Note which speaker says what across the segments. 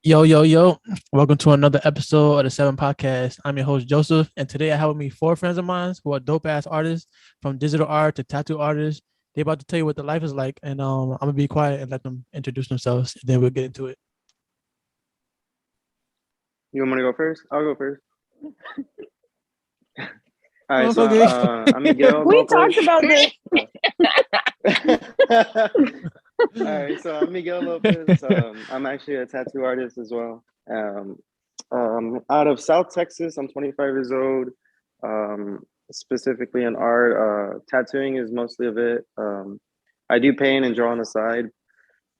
Speaker 1: Yo, yo, yo. Welcome to another episode of the Seven Podcast. I'm your host, Joseph, and today I have with me four friends of mine who are dope ass artists from digital art to tattoo artists. They're about to tell you what the life is like, and I'm gonna be quiet and let them introduce themselves, and then we'll get into it.
Speaker 2: You want me to go first? I'll go first. All right, so
Speaker 1: Motherfucker.
Speaker 2: I'm Miguel
Speaker 3: We
Speaker 2: Lopez.
Speaker 3: talked about this.
Speaker 2: All right, so I'm Miguel Lopez. I'm actually a tattoo artist as well. Out of South Texas, I'm 25 years old. Specifically in art, tattooing is mostly of it. I do paint and draw on the side.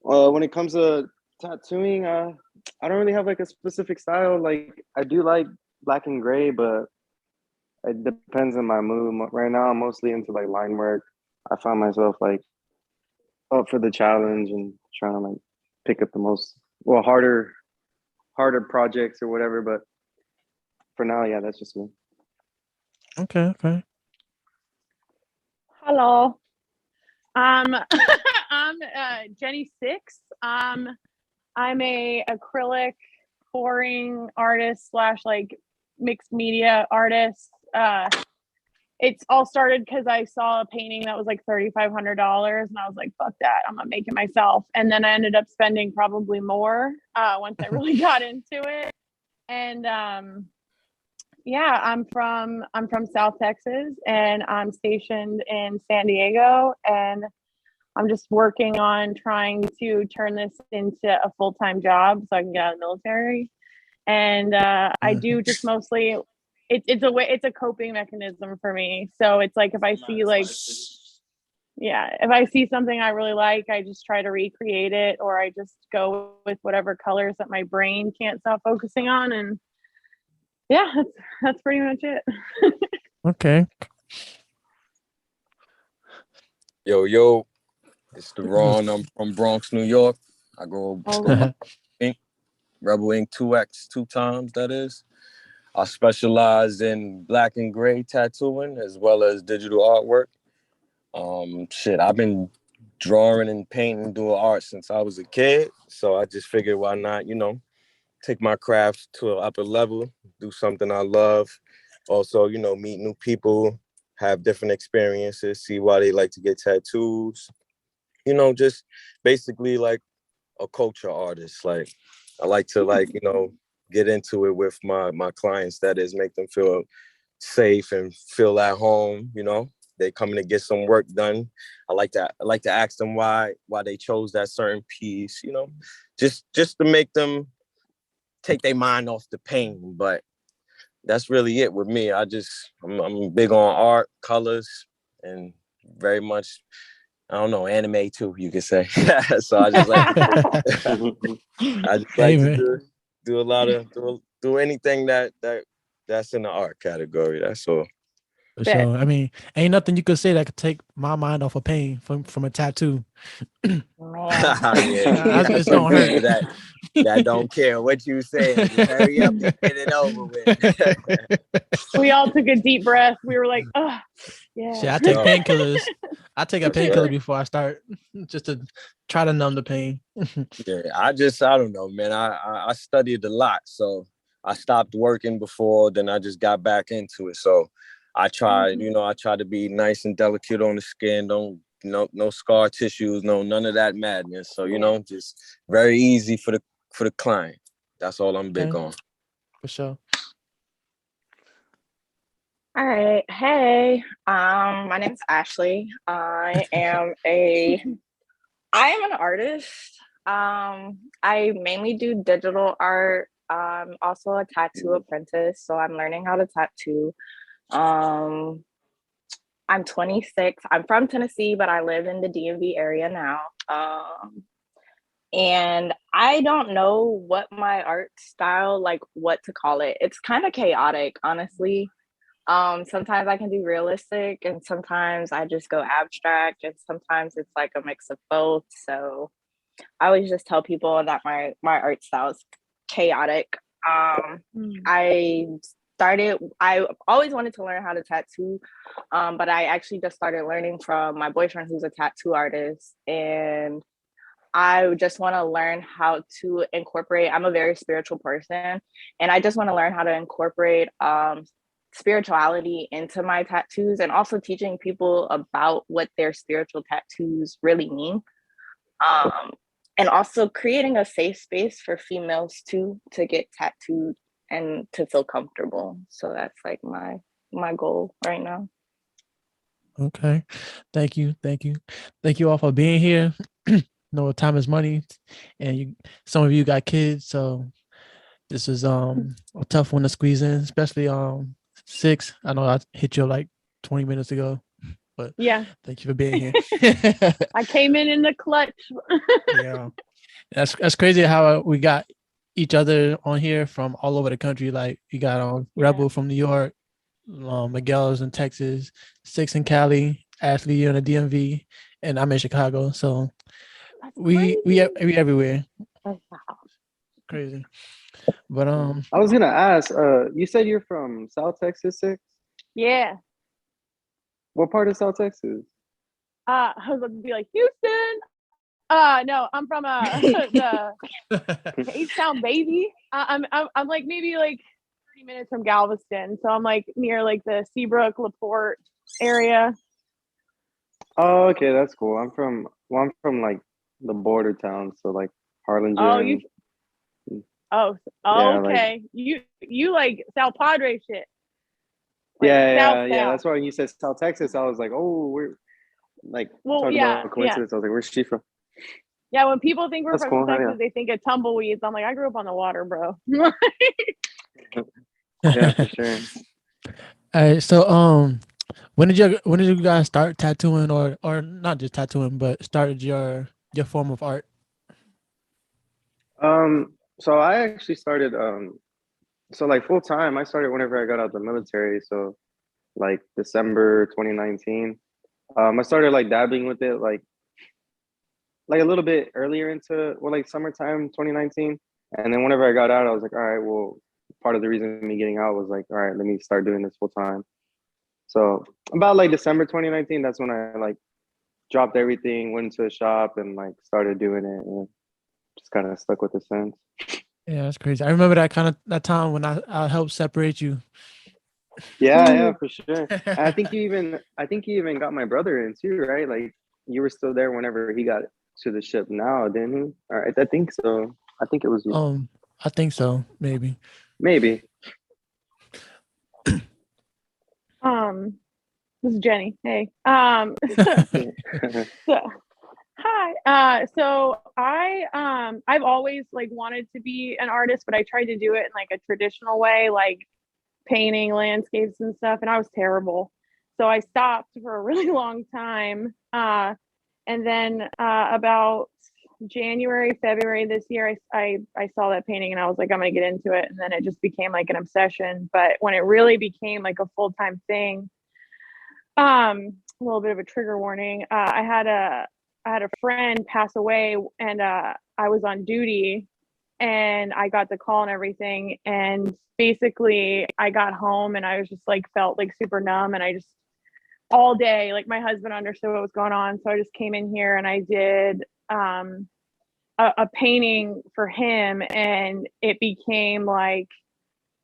Speaker 2: When it comes to tattooing, I don't really have like a specific style. Like I do like black and gray, but it depends on my mood. Right now, I'm mostly into like line work. I find myself like up for the challenge and trying to like pick up the most harder projects or whatever. But for now, yeah, that's just me.
Speaker 1: Okay, okay.
Speaker 3: Hello. I'm Jenny Six. I'm a acrylic pouring artist slash like mixed media artist. It's all started because I saw a painting that was like $3,500, and I was like, "Fuck that! I'm gonna make it myself." And then I ended up spending probably more once I really got into it. And yeah, I'm from South Texas, and I'm stationed in San Diego, and I'm just working on trying to turn this into a full-time job so I can get out of the military. And I do just mostly it's a coping mechanism for me. So it's like if I see like if I see something I really like, I just try to recreate it, or I just go with whatever colors that my brain can't stop focusing on. And yeah, that's pretty much it.
Speaker 1: Okay.
Speaker 4: Yo, it's the Ron. I'm from Bronx, New York. I go Ink, Rebel Ink 2X two times, that is. I specialize in black and gray tattooing as well as digital artwork. I've been drawing and painting, doing art since I was a kid. So I just figured why not, take my craft to an upper level, do something I love. Also, meet new people, have different experiences, see why they like to get tattoos. Just basically like a culture artist. Like I like to get into it with my clients, that is make them feel safe and feel at home. They coming to get some work done. I like to ask them why they chose that certain piece, just to make them take their mind off the pain. But that's really it with me. I'm big on art, colors, and very much, I don't know, anime too, you could say. So I just like to, I just
Speaker 1: Hey
Speaker 4: like to
Speaker 1: man.
Speaker 4: do a lot of do anything that's in the art category. That's all.
Speaker 1: For
Speaker 3: Bet.
Speaker 1: sure. I mean, ain't nothing you could say that could take my mind off of pain from a tattoo.
Speaker 3: Man.
Speaker 4: Yeah,
Speaker 1: It's
Speaker 4: some
Speaker 1: gonna hurt.
Speaker 4: people that don't care what you say. Just hurry up and get it over with.
Speaker 3: We all took a deep breath. We were like, oh, yeah.
Speaker 1: Shit, I take
Speaker 4: Yo,
Speaker 1: painkillers. I take a painkiller
Speaker 4: yeah,
Speaker 1: before I start, just to try to numb the pain.
Speaker 4: yeah. I don't know, man. I studied a lot, so I stopped working before, then I just got back into it. So I try to be nice and delicate on the skin. Don't no scar tissues, none of that madness. So just very easy for the client. That's all I'm big
Speaker 1: Okay,
Speaker 4: on.
Speaker 1: for sure.
Speaker 3: All right. Hey, my name's Ashley. I am an artist. I mainly do digital art. Also a tattoo apprentice, so I'm learning how to tattoo. Um, I'm 26. I'm from Tennessee, but I live in the DMV area now. And I don't know what my art style, like what to call it. It's kind of chaotic, honestly. Sometimes I can do realistic, and sometimes I just go abstract, and sometimes it's like a mix of both. So I always just tell people that my art style is chaotic. I I always wanted to learn how to tattoo, but I actually just started learning from my boyfriend, who's a tattoo artist. And
Speaker 5: I just want to learn how to incorporate. I'm a very spiritual person, and I just want to learn how to incorporate spirituality into my tattoos, and also teaching people about what their spiritual tattoos really mean. And also creating a safe space for females too to get tattooed and to feel comfortable. So that's like my goal right now.
Speaker 1: Okay. Thank you. Thank you all for being here. Time is money, and some of you got kids, so this is a tough one to squeeze in, especially 6. I know I hit you like 20 minutes ago, but
Speaker 3: Yeah.
Speaker 1: thank you for being here.
Speaker 3: I came in the clutch.
Speaker 1: Yeah, that's crazy how we got each other on here from all over the country. Like you got Rebel from New York, Miguel's in Texas, 6 in Cali, Ashley you're in the DMV, and I'm in Chicago. So we everywhere.
Speaker 5: Oh, wow.
Speaker 1: Crazy. But
Speaker 2: I was gonna ask, you said you're from South Texas, 6?
Speaker 3: Yeah.
Speaker 2: What part of South Texas?
Speaker 3: I was about to be like Houston. No, I'm from the H-Town, baby. I'm like maybe like 30 minutes from Galveston, so I'm like near like the Seabrook, LaPorte area.
Speaker 2: Oh, okay, that's cool. I'm from like the border town, so like Harlingen.
Speaker 3: Oh,
Speaker 2: Yeah,
Speaker 3: okay. You like South Padre shit. Like
Speaker 2: yeah.
Speaker 3: South.
Speaker 2: That's why when you said South Texas, I was like, oh, we're like talking
Speaker 3: yeah,
Speaker 2: about coincidence. I was like, where's she from?
Speaker 3: Yeah, when people think we're
Speaker 2: That's
Speaker 3: from
Speaker 2: cool,
Speaker 3: Texas,
Speaker 2: yeah.
Speaker 3: they think of tumbleweeds. I'm like, I grew up on the water, bro.
Speaker 2: Yeah, for sure.
Speaker 1: All right. So when did you guys start tattooing, or not just tattooing, but started your form of art?
Speaker 2: So I actually started so like full time. I started whenever I got out of the military. So like December 2019. I started like dabbling with it like a little bit earlier into like summertime 2019. And then whenever I got out, I was like, all right, well, part of the reason me getting out was like, all right, let me start doing this full time. So about like December 2019, that's when I like dropped everything, went to a shop and like started doing it, and just kind of stuck with it since.
Speaker 1: Yeah, that's crazy. I remember that time when I helped separate you.
Speaker 2: Yeah, for sure. And I think you even got my brother in too, right? Like you were still there whenever he got to the ship now, didn't he? All right, I think so. I think it was you.
Speaker 1: I think so, maybe.
Speaker 2: Maybe.
Speaker 3: This is Jenny. Hey. Hi. So I've always like wanted to be an artist, but I tried to do it in like a traditional way, like painting landscapes and stuff, and I was terrible. So I stopped for a really long time. And then about January, February this year, I saw that painting and I was like, I'm gonna get into it. And then it just became like an obsession. But when it really became like a full-time thing, a little bit of a trigger warning. I had a friend pass away, and I was on duty, and I got the call and everything. And basically, I got home and I was just like felt like super numb, and I just all day, like my husband understood what was going on, so I just came in here and I did a painting for him, and it became like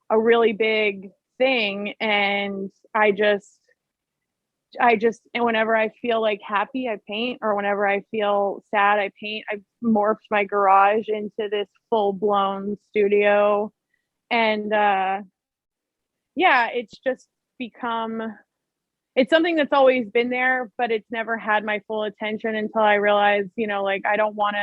Speaker 3: a really big thing. And and whenever I feel like happy, I paint, or whenever I feel sad, I paint. I've morphed my garage into this full-blown studio. And it's just it's something that's always been there, but it's never had my full attention until I realized, like I don't want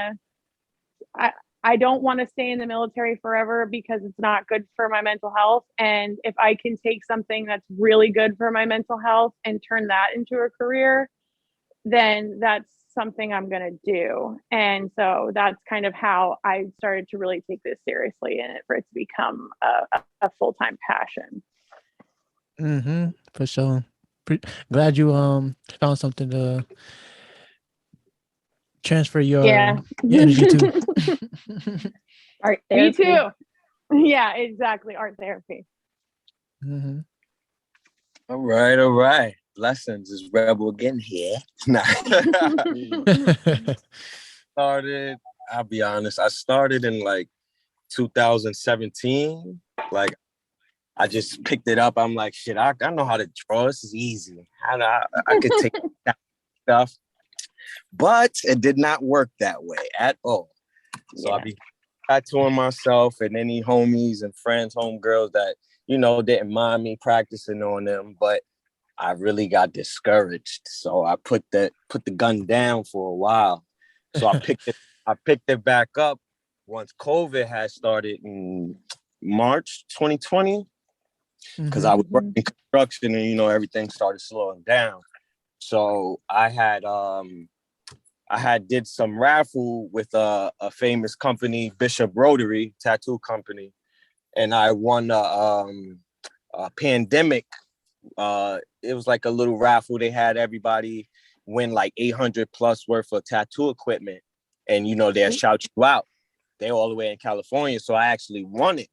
Speaker 3: to stay in the military forever because it's not good for my mental health. And if I can take something that's really good for my mental health and turn that into a career, then that's something I'm going to do. And so that's kind of how I started to really take this seriously, and for it to become a full-time passion.
Speaker 1: For sure. Glad you found something to transfer your energy to.
Speaker 5: Art therapy.
Speaker 3: Me too. Yeah, exactly. Art therapy.
Speaker 4: All right. Blessings, is Rebel again here. Nah. started, I'll be honest, I started in like 2017. Like I just picked it up. I'm like, shit, I know how to draw. This is easy. I could take that stuff. But it did not work that way at all. So I began tattooing myself, and any homies and friends, homegirls that, didn't mind me practicing on them. But I really got discouraged. So I put the gun down for a while. So I picked it back up once COVID had started in March 2020, because I was working in construction, and everything started slowing down. So I had did some raffle with a famous company, Bishop Rotary Tattoo Company, and I won a pandemic. It was like a little raffle. They had everybody win like 800 plus worth of tattoo equipment, and they'll shout you out. They're all the way in California, so I actually won it.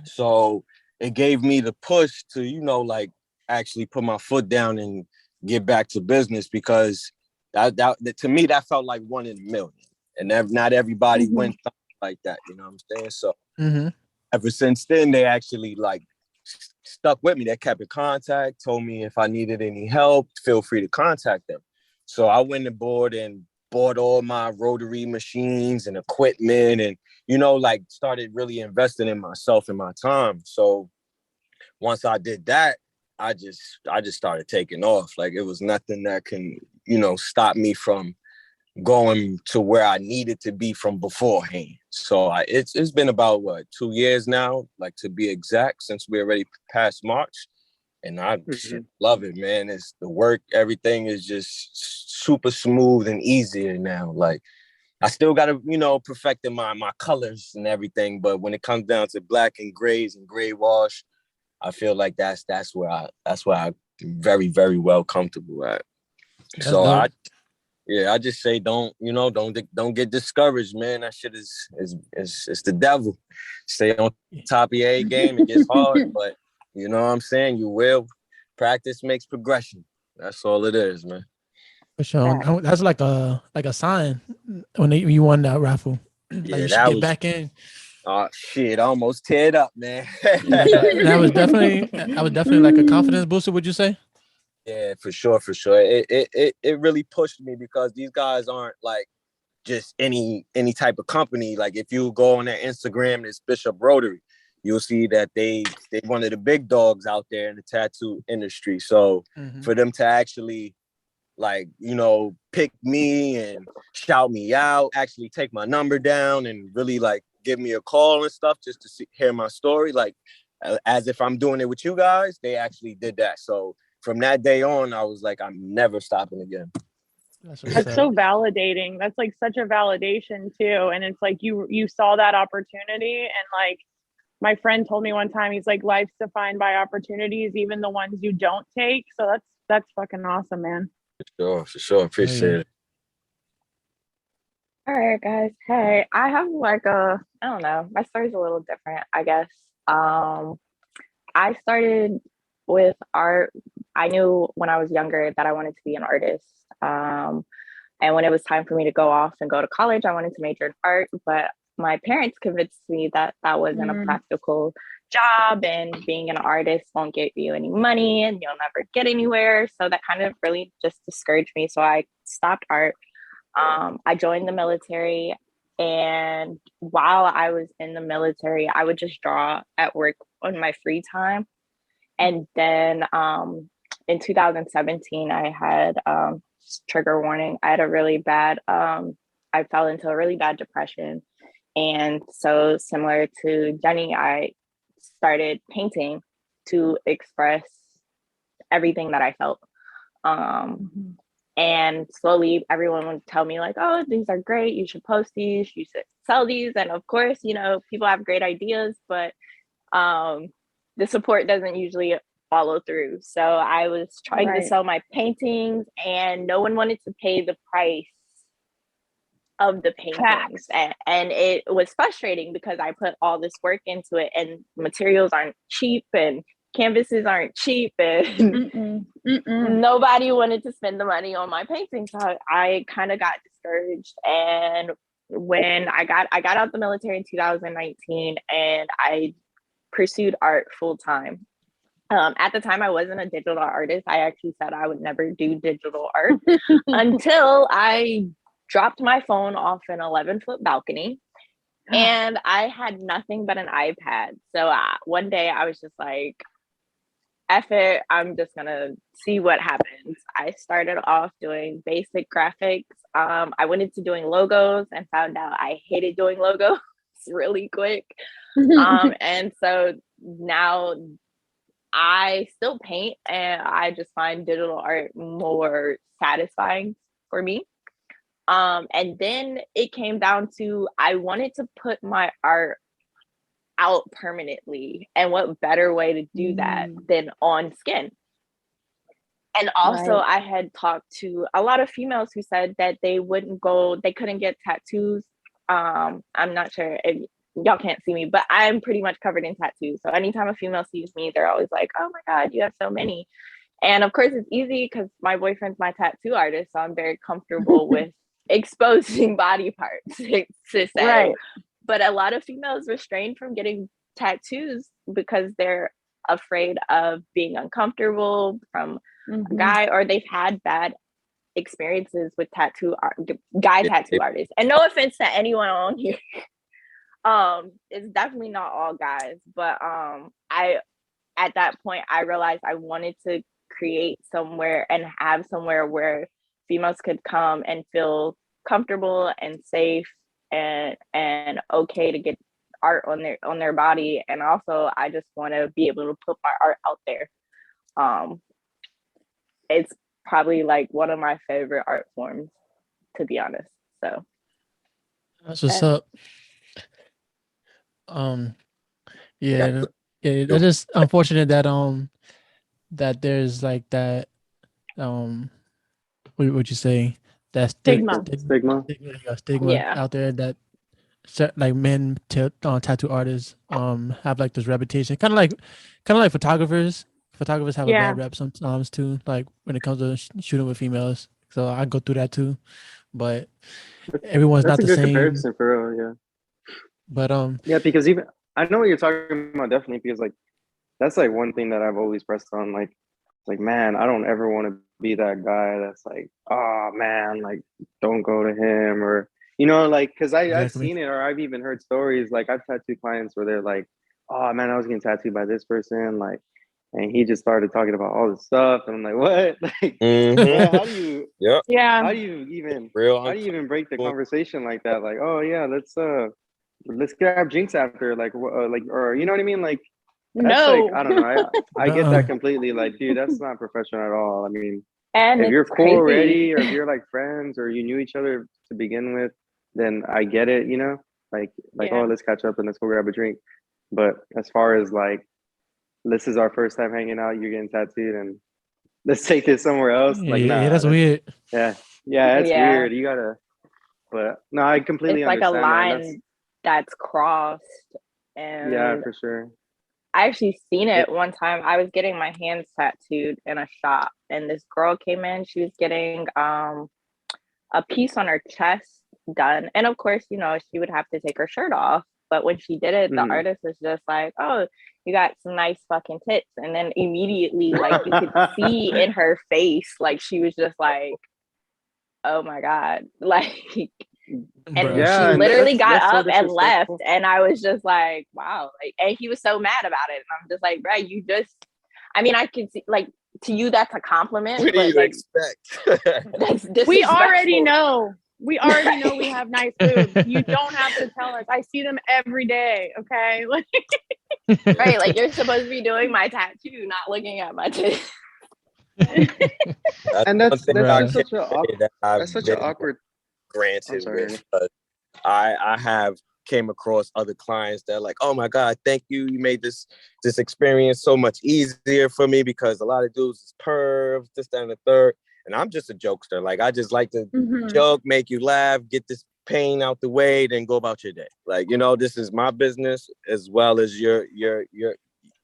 Speaker 4: So it gave me the push to like actually put my foot down and get back to business, because that to me that felt like one in a million, and not everybody wins something like that. You know what I'm saying? So ever since then, they actually like stuck with me. They kept in contact, told me if I needed any help, feel free to contact them. So I went aboard and bought all my rotary machines and equipment, and like started really investing in myself and my time. So once I did that, I just started taking off. Like it was nothing that can, stop me from going to where I needed to be from beforehand. So it's been about 2 years now, like to be exact, since we already passed March. And I love it, man. It's the work, everything is just super smooth and easier now. Like I still got to, perfecting my colors and everything. But when it comes down to black and grays and gray wash, I feel like that's where I'm very, very well comfortable at.
Speaker 1: That's
Speaker 4: so
Speaker 1: dope.
Speaker 4: I just say don't get discouraged, man. That shit is it's the devil. Stay on top of your A game. It gets hard, but you know what I'm saying? You will. Practice makes progression. That's all it is, man.
Speaker 1: For sure. That's like a sign when you won that raffle. Like
Speaker 4: Yeah,
Speaker 1: you should get back in.
Speaker 4: Oh shit, I almost teared up, man.
Speaker 1: That was definitely like a confidence booster, would you say?
Speaker 4: Yeah, for sure. It really pushed me, because these guys aren't like just any type of company. Like if you go on their Instagram, it's Bishop Rotary, you'll see that they one of the big dogs out there in the tattoo industry. So for them to actually like, pick me and shout me out, actually take my number down and really like give me a call and stuff just to hear my story, like as if I'm doing it with you guys, they actually did that. So from that day on, I was like, I'm never stopping again.
Speaker 3: That's so validating. That's like such a validation too. And it's like you saw that opportunity, and like my friend told me one time, he's like, life's defined by opportunities, even the ones you don't take. So that's fucking awesome, man.
Speaker 4: For sure. Appreciate it.
Speaker 5: All right, guys. Hey, I have like I don't know, my story's a little different, I guess. I started with art. I knew when I was younger that I wanted to be an artist. And when it was time for me to go off and go to college, I wanted to major in art, but my parents convinced me that that wasn't a practical job, and being an artist won't get you any money and you'll never get anywhere. So that kind of really just discouraged me. So I stopped art. I joined the military, and while I was in the military, I would just draw at work on my free time. And then in 2017, I had trigger warning. I had a really bad, I fell into a really bad depression. And so similar to Jenny, I started painting to express everything that I felt. And slowly everyone would tell me like, oh, these are great. You should post these, you should sell these. And of course, people have great ideas, but the support doesn't usually follow through. So I was trying to sell my paintings, and no one wanted to pay the price of the paintings. And it was frustrating because I put all this work into it, and materials aren't cheap, and canvases aren't cheap, and nobody wanted to spend the money on my painting. So I kind of got discouraged. And when I got out the military in 2019, and I pursued art full time. At the time, I wasn't a digital artist. I actually said I would never do digital art until I dropped my phone off an 11-foot balcony, and I had nothing but an iPad. So one day I was just like, F it, I'm just gonna see what happens. I started off doing basic graphics. I went into doing logos and found out I hated doing logos really quick. And so now I still paint, and I just find digital art more satisfying for me. And then it came down to, I wanted to put my art out permanently, and what better way to do that than on skin. And also I had talked to a lot of females who said that they couldn't get tattoos. I'm not sure if y'all can't see me, but I'm pretty much covered in tattoos. So anytime a female sees me, they're always like, oh my God, you have so many. And of course it's easy because my boyfriend's my tattoo artist, so I'm very comfortable with exposing body parts to say. Right. But a lot of females refrain from getting tattoos because they're afraid of being uncomfortable from a guy, or they've had bad experiences with tattoo artists. And no offense to anyone on here. It's definitely not all guys, but at that point I realized I wanted to create somewhere and have somewhere where females could come and feel comfortable and safe and okay to get art on their body. And also I just want to be able to put my art out there. It's probably like one of my favorite art forms, to be honest. So
Speaker 1: that's what's up. Yeah, that's just unfortunate that that there's like that what would you say, that stigma out there, that like men tattoo artists have like this reputation, kind of like photographers have a bad rep sometimes too, like when it comes to shooting with females. So I go through that too, but everyone's not the same. That's a good comparison
Speaker 2: for real.
Speaker 1: But
Speaker 2: yeah, because even I know what you're talking about, definitely, because like that's like one thing that I've always pressed on, like man, I don't ever want to be that guy that's like, oh man, like don't go to him, or like, because I've seen it, or I've even heard stories, like I've tattooed clients where they're like, oh man, I was getting tattooed by this person, like, and he just started talking about all this stuff, and I'm like, what? Like, well, how do you how do you even break the conversation like that? Like, oh yeah, let's grab drinks after, like or you know what I mean, like, that's like, I don't know, I get that completely, like, dude, that's not professional at all. I mean, and if you're cool already, or if you're like friends, or you knew each other to begin with, then I get it, like oh, let's catch up and let's go grab a drink. But as far as like, this is our first time hanging out, you're getting tattooed, and let's take this somewhere else, like, nah,
Speaker 1: that's weird.
Speaker 2: That's weird. You gotta, but no, I completely understand.
Speaker 5: It's like a line that's crossed. And
Speaker 2: yeah, for sure.
Speaker 5: I actually seen it one time. I was getting my hands tattooed in a shop, and this girl came in. She was getting a piece on her chest done, and of course, she would have to take her shirt off. But when she did it, the artist was just like, "Oh, you got some nice fucking tits," and then immediately, like, you could see in her face, like, she was just like, "Oh my God," like. And she literally got up and left, and I was just like, wow. Like, and he was so mad about it, and I'm just like, bro, you just, I mean, I can see, like, to you that's a compliment.
Speaker 4: What do you expect?
Speaker 5: That's
Speaker 3: we already know we have nice boobs. You don't have to tell us. I see them every day. Okay.
Speaker 5: Right, like, you're supposed to be doing my tattoo, not looking at my tits.
Speaker 2: And that's such an awkward.
Speaker 4: Granted, but I have came across other clients that are like, oh my God, thank you. You made this experience so much easier for me, because a lot of dudes is pervs, this, that, and the third. And I'm just a jokester. Like, I just like to joke, make you laugh, get this pain out the way, then go about your day. Like, this is my business as well as your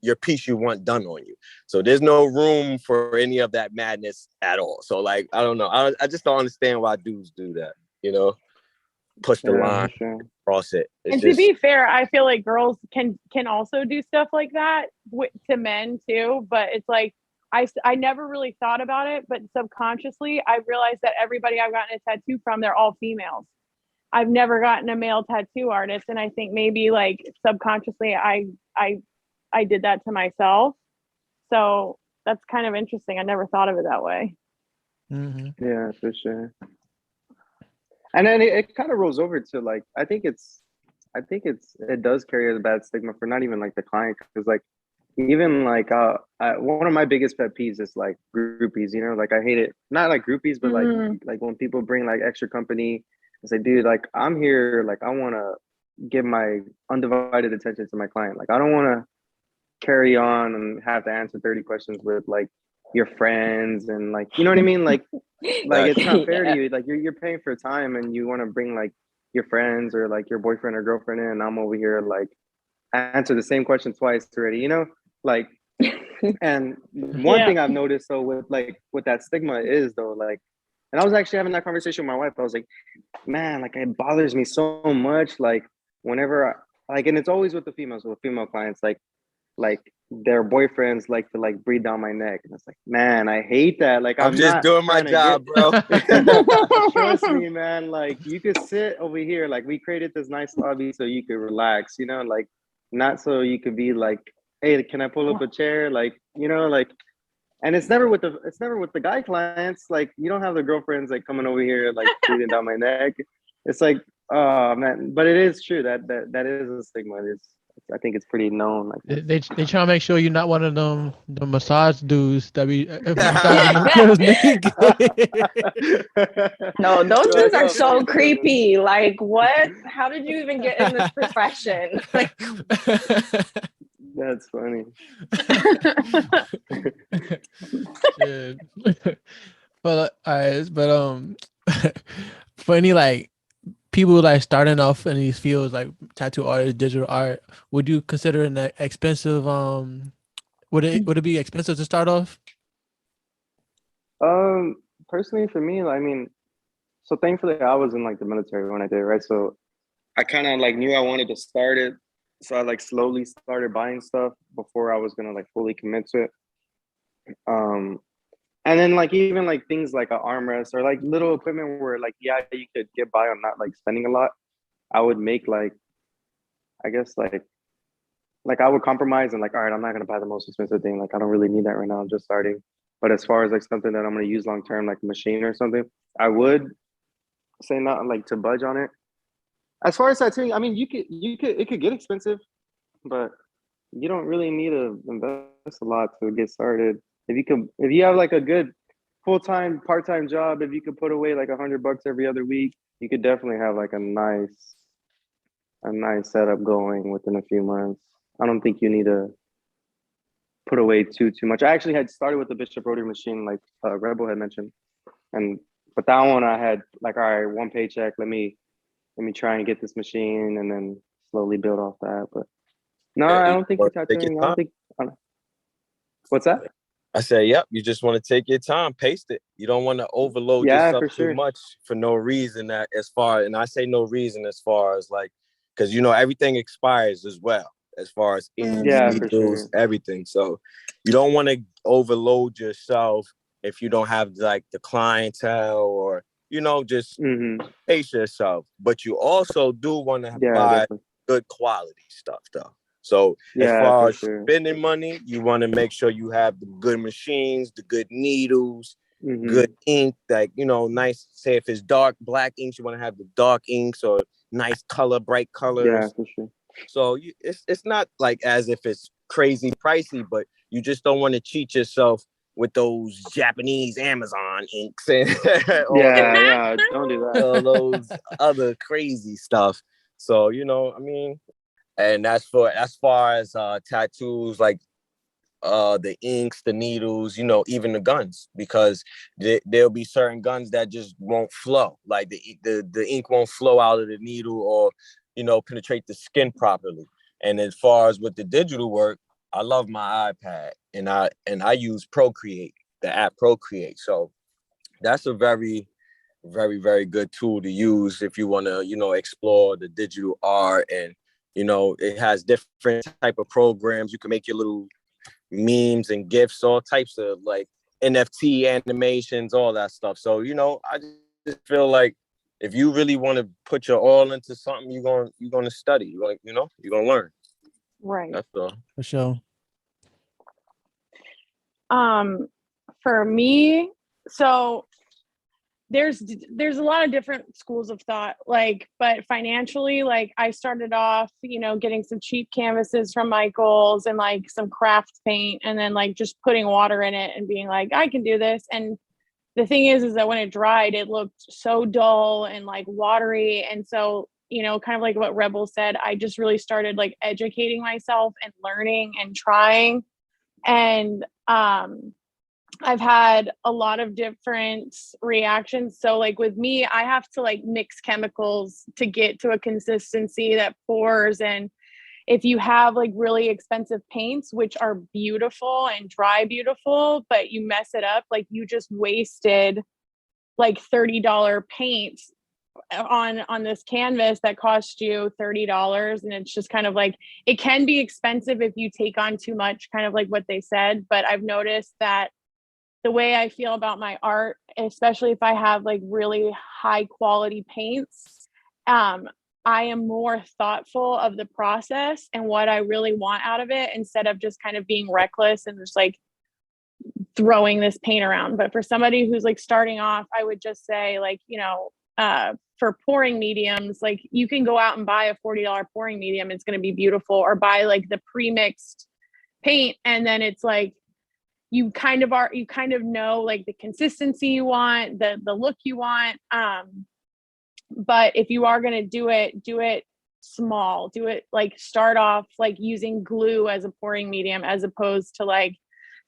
Speaker 4: your piece you want done on you. So there's no room for any of that madness at all. So like, I don't know. I just don't understand why dudes do that, you know, push the line, cross it.
Speaker 3: And to be fair, I feel like girls can also do stuff like that to men too. But it's like, I never really thought about it, but subconsciously I realized that everybody I've gotten a tattoo from, they're all females. I've never gotten a male tattoo artist. And I think maybe like subconsciously I did that to myself. So that's kind of interesting. I never thought of it that way.
Speaker 1: Mm-hmm.
Speaker 2: Yeah, for sure. And then it kind of rolls over to like, I think it does carry a bad stigma for not even like the client, because like even like one of my biggest pet peeves is like groupies, you know, like I hate it, not like groupies, but like when people bring like extra company and say, dude, like I'm here, like I want to give my undivided attention to my client, like I don't want to carry on and have to answer 30 questions with like your friends and like, you know what I mean, like it's not fair to you, like you're paying for time and you want to bring like your friends or like your boyfriend or girlfriend in, and I'm over here like answer the same question twice already, you know, like. And one thing I've noticed though with that stigma is though, like, and I was actually having that conversation with my wife, I was like, man, like it bothers me so much, like whenever like, and it's always with the females, with female clients, like their boyfriends like to like breathe down my neck, and it's like, man, I hate that. Like
Speaker 4: I'm just doing my job, bro.
Speaker 2: Trust me, man, like you could sit over here, like we created this nice lobby so you could relax, you know, like not so you could be like, hey, can I pull up a chair, like, you know, like. And it's never with the guy clients, like you don't have the girlfriends like coming over here like breathing down my neck. It's like, oh man, but it is true that is a stigma. I think it's pretty known. Like
Speaker 1: They try to make sure you're not one of them the massage dudes that be
Speaker 5: No, those dudes are so creepy. Like, what? How did you even get in this profession? Like,
Speaker 2: that's funny.
Speaker 1: Yeah. For any like people like starting off in these fields like tattoo artists, digital art, would you consider it an expensive would it be expensive to start off?
Speaker 2: Personally for me, I mean, so thankfully I was in like the military when I did it, right? So I kind of like knew I wanted to start it. So I like slowly started buying stuff before I was gonna like fully commit to it. And then like even like things like an armrest or like little equipment where like, yeah, you could get by on not like spending a lot. I would make like, I guess like I would compromise and like, all right, I'm not gonna buy the most expensive thing. Like I don't really need that right now. I'm just starting. But as far as like something that I'm gonna use long term, like a machine or something, I would say not like to budge on it. As far as tattooing, I mean, it could get expensive, but you don't really need to invest a lot to get started. If you have like a good full-time, part-time job, if you could put away like $100 every other week, you could definitely have like a nice setup going within a few months. I don't think you need to put away too much. I actually had started with the Bishop Rotary machine, like Rebel had mentioned, but that one I had like, all right, one paycheck. Let me try and get this machine, and then slowly build off that. But no, I don't think tattooing. What's that?
Speaker 4: I say, yep. You just want to take your time, paste it. You don't want to overload yourself too much for no reason. And I say no reason as far as like, because you know everything expires as well, as far as needles, everything. So you don't want to overload yourself if you don't have like the clientele or you know just pace yourself. But you also do want to buy good quality stuff though. So as far as spending money, you want to make sure you have the good machines, the good needles, good ink, like, you know, nice, say if it's dark black inks, you want to have the dark inks or nice color, bright colors.
Speaker 2: Yeah, for sure.
Speaker 4: So it's not like as if it's crazy pricey, but you just don't want to cheat yourself with those Japanese Amazon inks and
Speaker 2: don't do that.
Speaker 4: all those other crazy stuff. So, you know, I mean, and as far as tattoos, like the inks, the needles, you know, even the guns, because there'll be certain guns that just won't flow. Like the ink won't flow out of the needle or, you know, penetrate the skin properly. And as far as with the digital work, I love my iPad, and I use Procreate, the app Procreate. So that's a very, very, very good tool to use if you want to, explore the digital art. And it has different type of programs. You can make your little memes and gifs, all types of like NFT animations, all that stuff. So I just feel like if you really want to put your all into something, you're gonna study. You're gonna learn.
Speaker 3: Right.
Speaker 4: That's all.
Speaker 1: For sure.
Speaker 3: For me, so there's a lot of different schools of thought, like, but financially, like I started off, getting some cheap canvases from Michael's and like some craft paint, and then like just putting water in it and being like, I can do this. And the thing is that when it dried, it looked so dull and like watery. And so, kind of like what Rebel said, I just really started like educating myself and learning and trying. And I've had a lot of different reactions. So like with me, I have to like mix chemicals to get to a consistency that pours. And if you have like really expensive paints, which are beautiful and dry beautiful, but you mess it up, like you just wasted like $30 paint on this canvas that cost you $30. And it's just kind of like, it can be expensive if you take on too much, kind of like what they said. But I've noticed that the way I feel about my art, especially if I have like really high quality paints, I am more thoughtful of the process and what I really want out of it, instead of just kind of being reckless and just like throwing this paint around. But for somebody who's like starting off, I would just say like, for pouring mediums, like you can go out and buy a $40 pouring medium. It's going to be beautiful, or buy like the pre-mixed paint. And then it's like, you kind of know like the consistency you want, the look you want. But if you are going to do it small, do it like start off like using glue as a pouring medium, as opposed to like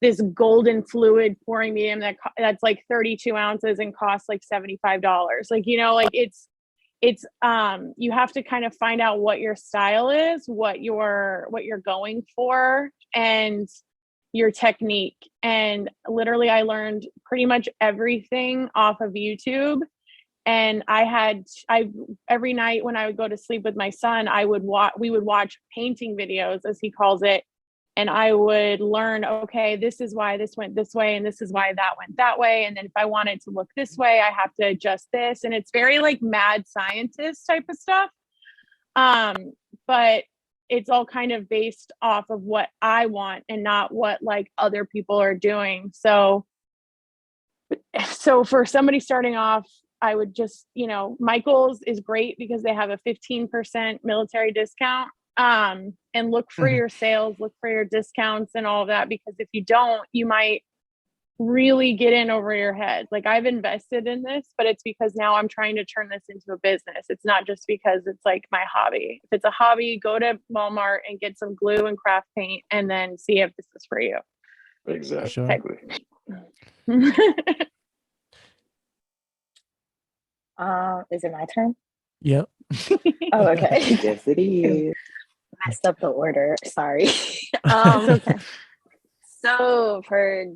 Speaker 3: this golden fluid pouring medium that's like 32 ounces and costs like $75. Like, like it's you have to kind of find out what your style is, what you're going for, and your technique. And literally I learned pretty much everything off of YouTube. And I every night when I would go to sleep with my son, we would watch painting videos, as he calls it. And I would learn, okay, this is why this went this way, and this is why that went that way. And then if I want it to look this way, I have to adjust this. And it's very like mad scientist type of stuff. But it's all kind of based off of what I want and not what like other people are doing. So for somebody starting off, I would just, Michael's is great because they have a 15% military discount. And look for your sales, look for your discounts and all of that, because if you don't, you might really get in over your head. Like I've invested in this, but it's because now I'm trying to turn this into a business. It's not just because it's like my hobby. If it's a hobby, go to Walmart and get some glue and craft paint and then see if this is for you.
Speaker 2: Exactly.
Speaker 1: Sure.
Speaker 5: Is it my turn?
Speaker 1: Yep.
Speaker 5: Oh, okay.
Speaker 2: Yes, it is.
Speaker 5: Messed up the order. Sorry.
Speaker 3: Okay.
Speaker 5: So for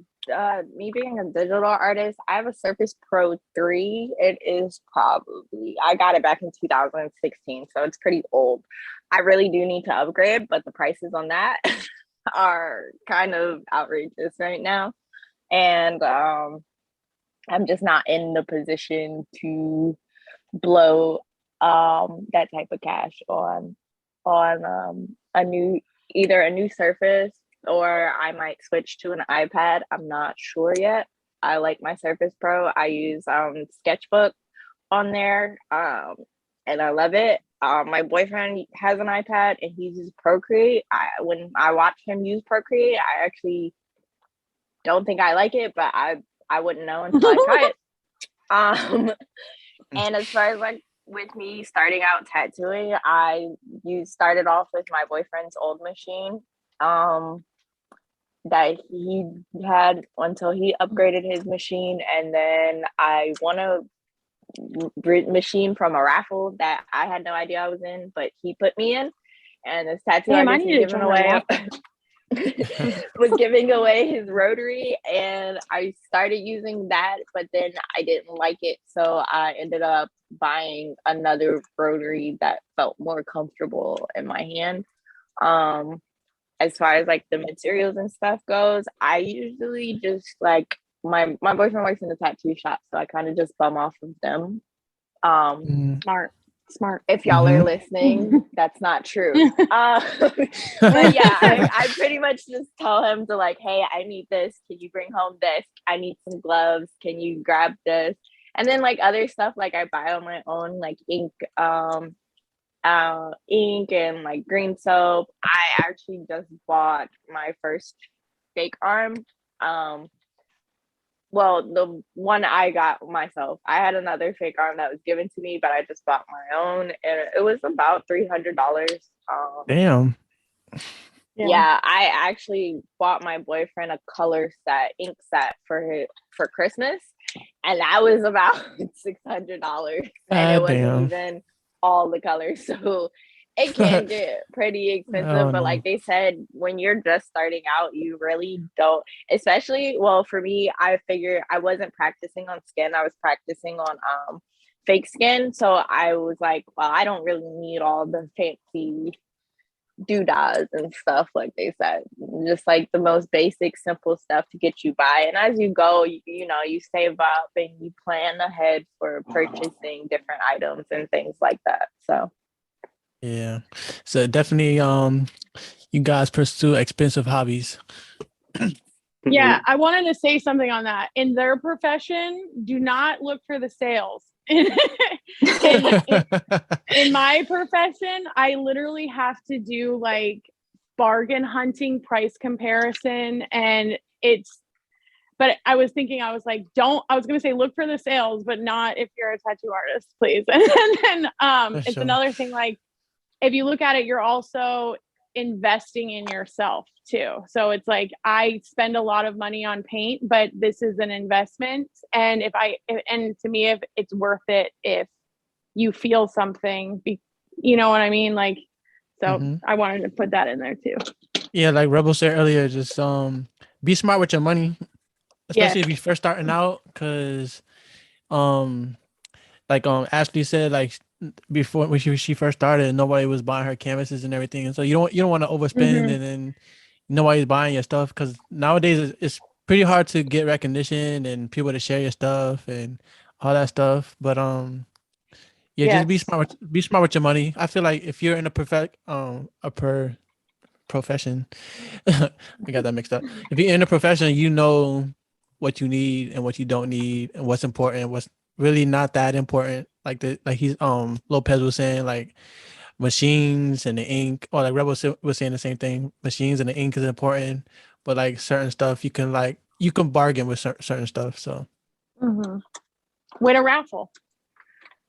Speaker 5: me being a digital artist, I have a Surface Pro 3. It is I got it back in 2016, so it's pretty old. I really do need to upgrade, but the prices on that are kind of outrageous right now. And I'm just not in the position to blow that type of cash on either a new Surface, or I might switch to an iPad. I'm not sure yet. I like my Surface Pro. I use Sketchbook on there, and I love it. My boyfriend has an iPad and he uses Procreate. When I watch him use Procreate, I actually don't think I like it, but I wouldn't know until I try it. And as far as like with me starting out tattooing, started off with my boyfriend's old machine that he had until he upgraded his machine. And then I won a machine from a raffle that I had no idea I was in, but he put me in. And this tattoo
Speaker 3: Damn, I
Speaker 5: artist
Speaker 3: need
Speaker 5: is
Speaker 3: to
Speaker 5: giving
Speaker 3: join
Speaker 5: away. was giving away his rotary, and I started using that, but then I didn't like it, so I ended up buying another rotary that felt more comfortable in my hand. As far as like the materials and stuff goes, I usually just like my boyfriend works in a tattoo shop, so I kind of just bum off of them.
Speaker 3: Smart.
Speaker 5: If y'all are listening, that's not true. But yeah, I pretty much just tell him to like, hey, I need this. Can you bring home this? I need some gloves. Can you grab this? And then like other stuff, like I buy on my own, like ink and like green soap. I actually just bought my first fake arm. Well, the one I got myself. I had another fake arm that was given to me, but I just bought my own, and it was about $300.
Speaker 1: Damn.
Speaker 5: Yeah, I actually bought my boyfriend a color set, ink set for Christmas, and that was about $600, and it wasn't
Speaker 1: Damn.
Speaker 5: even all the colors. So it can get pretty expensive, but like they said, when you're just starting out, you really don't, especially, well, for me, I figured I wasn't practicing on skin, I was practicing on fake skin. So I was like, well, I don't really need all the fancy doodads and stuff, like they said, just like the most basic simple stuff to get you by. And as you go, you know, you save up and you plan ahead for purchasing different items and things like that. So
Speaker 1: yeah, so definitely you guys pursue expensive hobbies.
Speaker 3: Yeah, I wanted to say something on that. In their profession, do not look for the sales. in my profession, I literally have to do like bargain hunting, price comparison, and but I was thinking, I was like, I was going to say look for the sales, but not if you're a tattoo artist, please. And then it's another thing, like if you look at it, you're also investing in yourself too. So it's like, I spend a lot of money on paint, but this is an investment. And and to me, if it's worth it, if you feel something, you know what I mean? Like, so I wanted to put that in there too.
Speaker 1: Yeah. Like Rebel said earlier, just be smart with your money, especially if you're first starting out. Cause like Ashley said, like before when she first started, nobody was buying her canvases and everything, and so you don't want to overspend, and then nobody's buying your stuff, because nowadays it's pretty hard to get recognition and people to share your stuff and all that stuff. But just be smart with your money. I feel like if you're in a profession, I got that mixed up. If you're in a profession, you know what you need and what you don't need, and what's important, what's really not that important. Like he's Lopez was saying, like machines and the ink, or like Rebel was saying the same thing. Machines and the ink is important, but like certain stuff you can bargain with certain stuff. So
Speaker 3: win a raffle.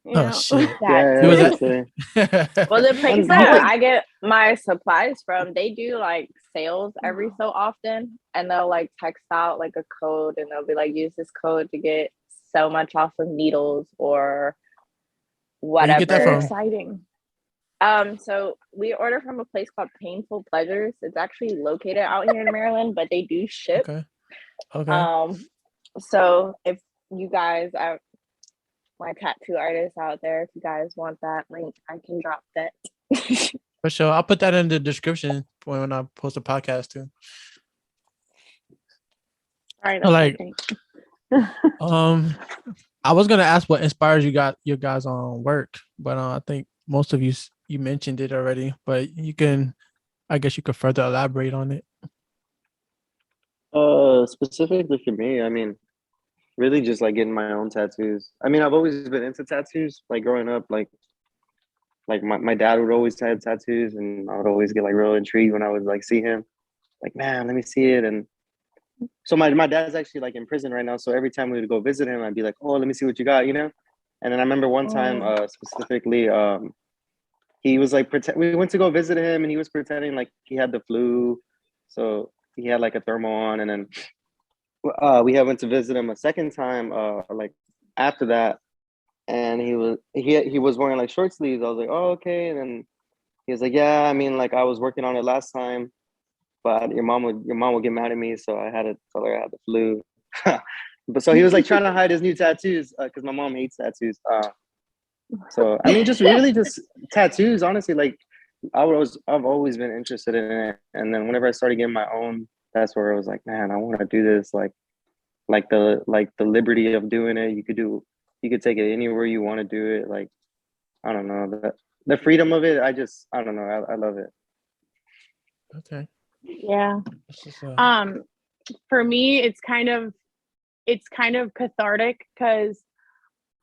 Speaker 1: Shit.
Speaker 2: Exactly.
Speaker 5: Well, the place that I get my supplies from, they do like sales every so often, and they'll like text out like a code, and they'll be like, use this code to get so much off of needles or whatever.
Speaker 1: Where you get that from?
Speaker 3: Exciting.
Speaker 5: So we order from a place called Painful Pleasures. It's actually located out here in Maryland, but they do ship.
Speaker 1: Okay.
Speaker 5: So if you guys are my tattoo artists out there, if you guys want that link, I can drop that.
Speaker 1: For sure. I'll put that in the description when I post a podcast too.
Speaker 3: All right.
Speaker 1: Like, I was gonna ask what inspires your guys on work, but I think most of you mentioned it already. But I guess you could further elaborate on it.
Speaker 2: Specifically for me, I mean, really just like getting my own tattoos. I mean, I've always been into tattoos, like growing up, like my dad would always have tattoos, and I would always get like real intrigued when I would like see him, like, man, let me see it. And so my dad's actually like in prison right now, so every time we would go visit him, I'd be like, oh, let me see what you got, you know. And then I remember one time specifically, he was like we went to go visit him, and he was pretending like he had the flu, so he had like a thermal on. And then we went to visit him a second time, like after that, and he was wearing like short sleeves. I was like, oh, okay. And then he was like, yeah, I mean, like I was working on it last time, but your mom would get mad at me, so I had to tell her I had the flu. But so he was like trying to hide his new tattoos because my mom hates tattoos. So I mean, just really just tattoos. Honestly, like I've always been interested in it, and then whenever I started getting my own, that's where I was like, man, I want to do this. Like the liberty of doing it. You could take it anywhere you want to do it. Like I don't know, the freedom of it. I don't know. I love it.
Speaker 1: Okay.
Speaker 3: Yeah.
Speaker 1: It's just,
Speaker 3: For me, it's kind of cathartic because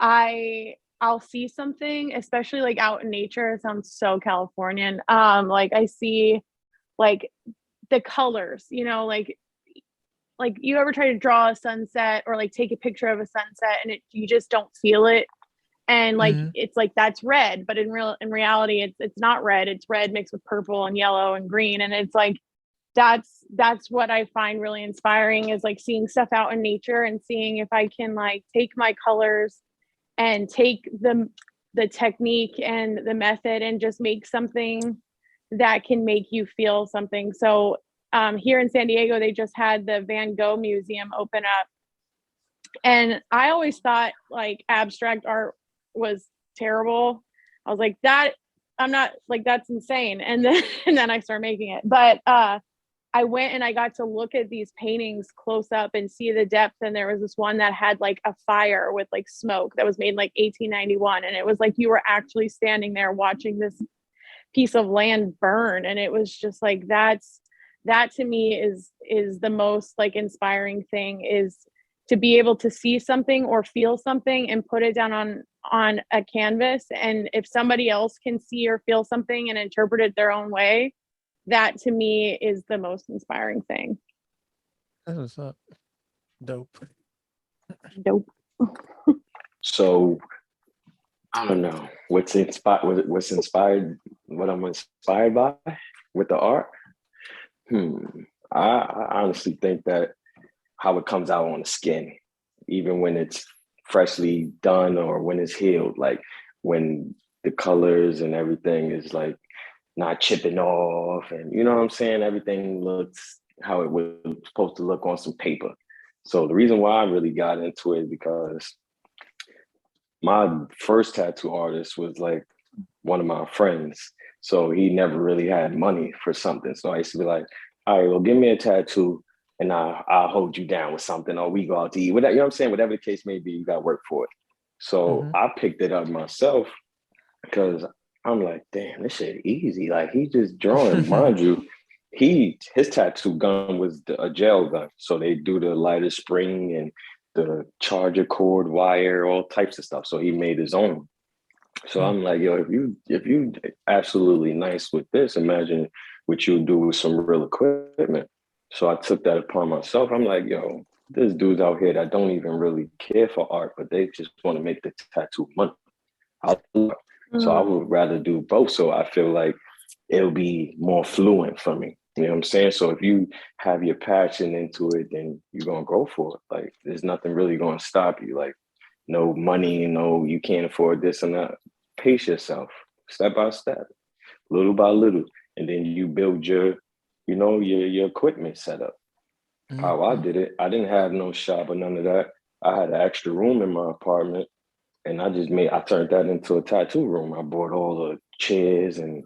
Speaker 3: I'll see something, especially like out in nature. It sounds so Californian. Like I see like the colors, you know, like you ever try to draw a sunset or like take a picture of a sunset and you just don't feel it. And like it's like that's red, but in reality it's not red. It's red mixed with purple and yellow and green. And it's like that's what I find really inspiring is like seeing stuff out in nature and seeing if I can like take my colors and take the technique and the method and just make something that can make you feel something. So here in San Diego, they just had the Van Gogh Museum open up. And I always thought like abstract art was terrible. I was like, I'm not like, that's insane. And then I started making it. But I went and I got to look at these paintings close up and see the depth. And there was this one that had like a fire with like smoke that was made in like 1891. And it was like you were actually standing there watching this piece of land burn. And it was just like that to me is the most like inspiring thing, is to be able to see something or feel something and put it down on a canvas. And if somebody else can see or feel something and interpret it their own way, that to me is the most inspiring thing.
Speaker 1: That's what's up. Dope.
Speaker 6: So I don't know what's inspired. What I'm inspired by with the art. I honestly think that how it comes out on the skin, even when it's freshly done or when it's healed, like when the colors and everything is like not chipping off, and you know what I'm saying, everything looks how it was supposed to look on some paper. So the reason why I really got into it is because my first tattoo artist was like one of my friends. So he never really had money for something. So I used to be like, all right, well, give me a tattoo and I'll hold you down with something, or we go out to eat. Whatever, you know what I'm saying? Whatever the case may be, you got to work for it. So I picked it up myself because I'm like, damn, this shit easy. Like he just drawing, mind you, his tattoo gun was a gel gun. So they do the lighter spring and the charger cord wire, all types of stuff. So he made his own. So I'm like, yo, if you absolutely nice with this, imagine what you would do with some real equipment. So I took that upon myself. I'm like, yo, there's dudes out here that don't even really care for art, but they just want to make the tattoo money. So I would rather do both. So I feel like it'll be more fluent for me. You know what I'm saying? So if you have your passion into it, then you're going to go for it. Like there's nothing really going to stop you. Like no money, no, you can't afford this and that. Pace yourself step by step, little by little. And then you build your equipment set up. How I did it, I didn't have no shop or none of that. I had an extra room in my apartment. And I turned that into a tattoo room. I bought all the chairs and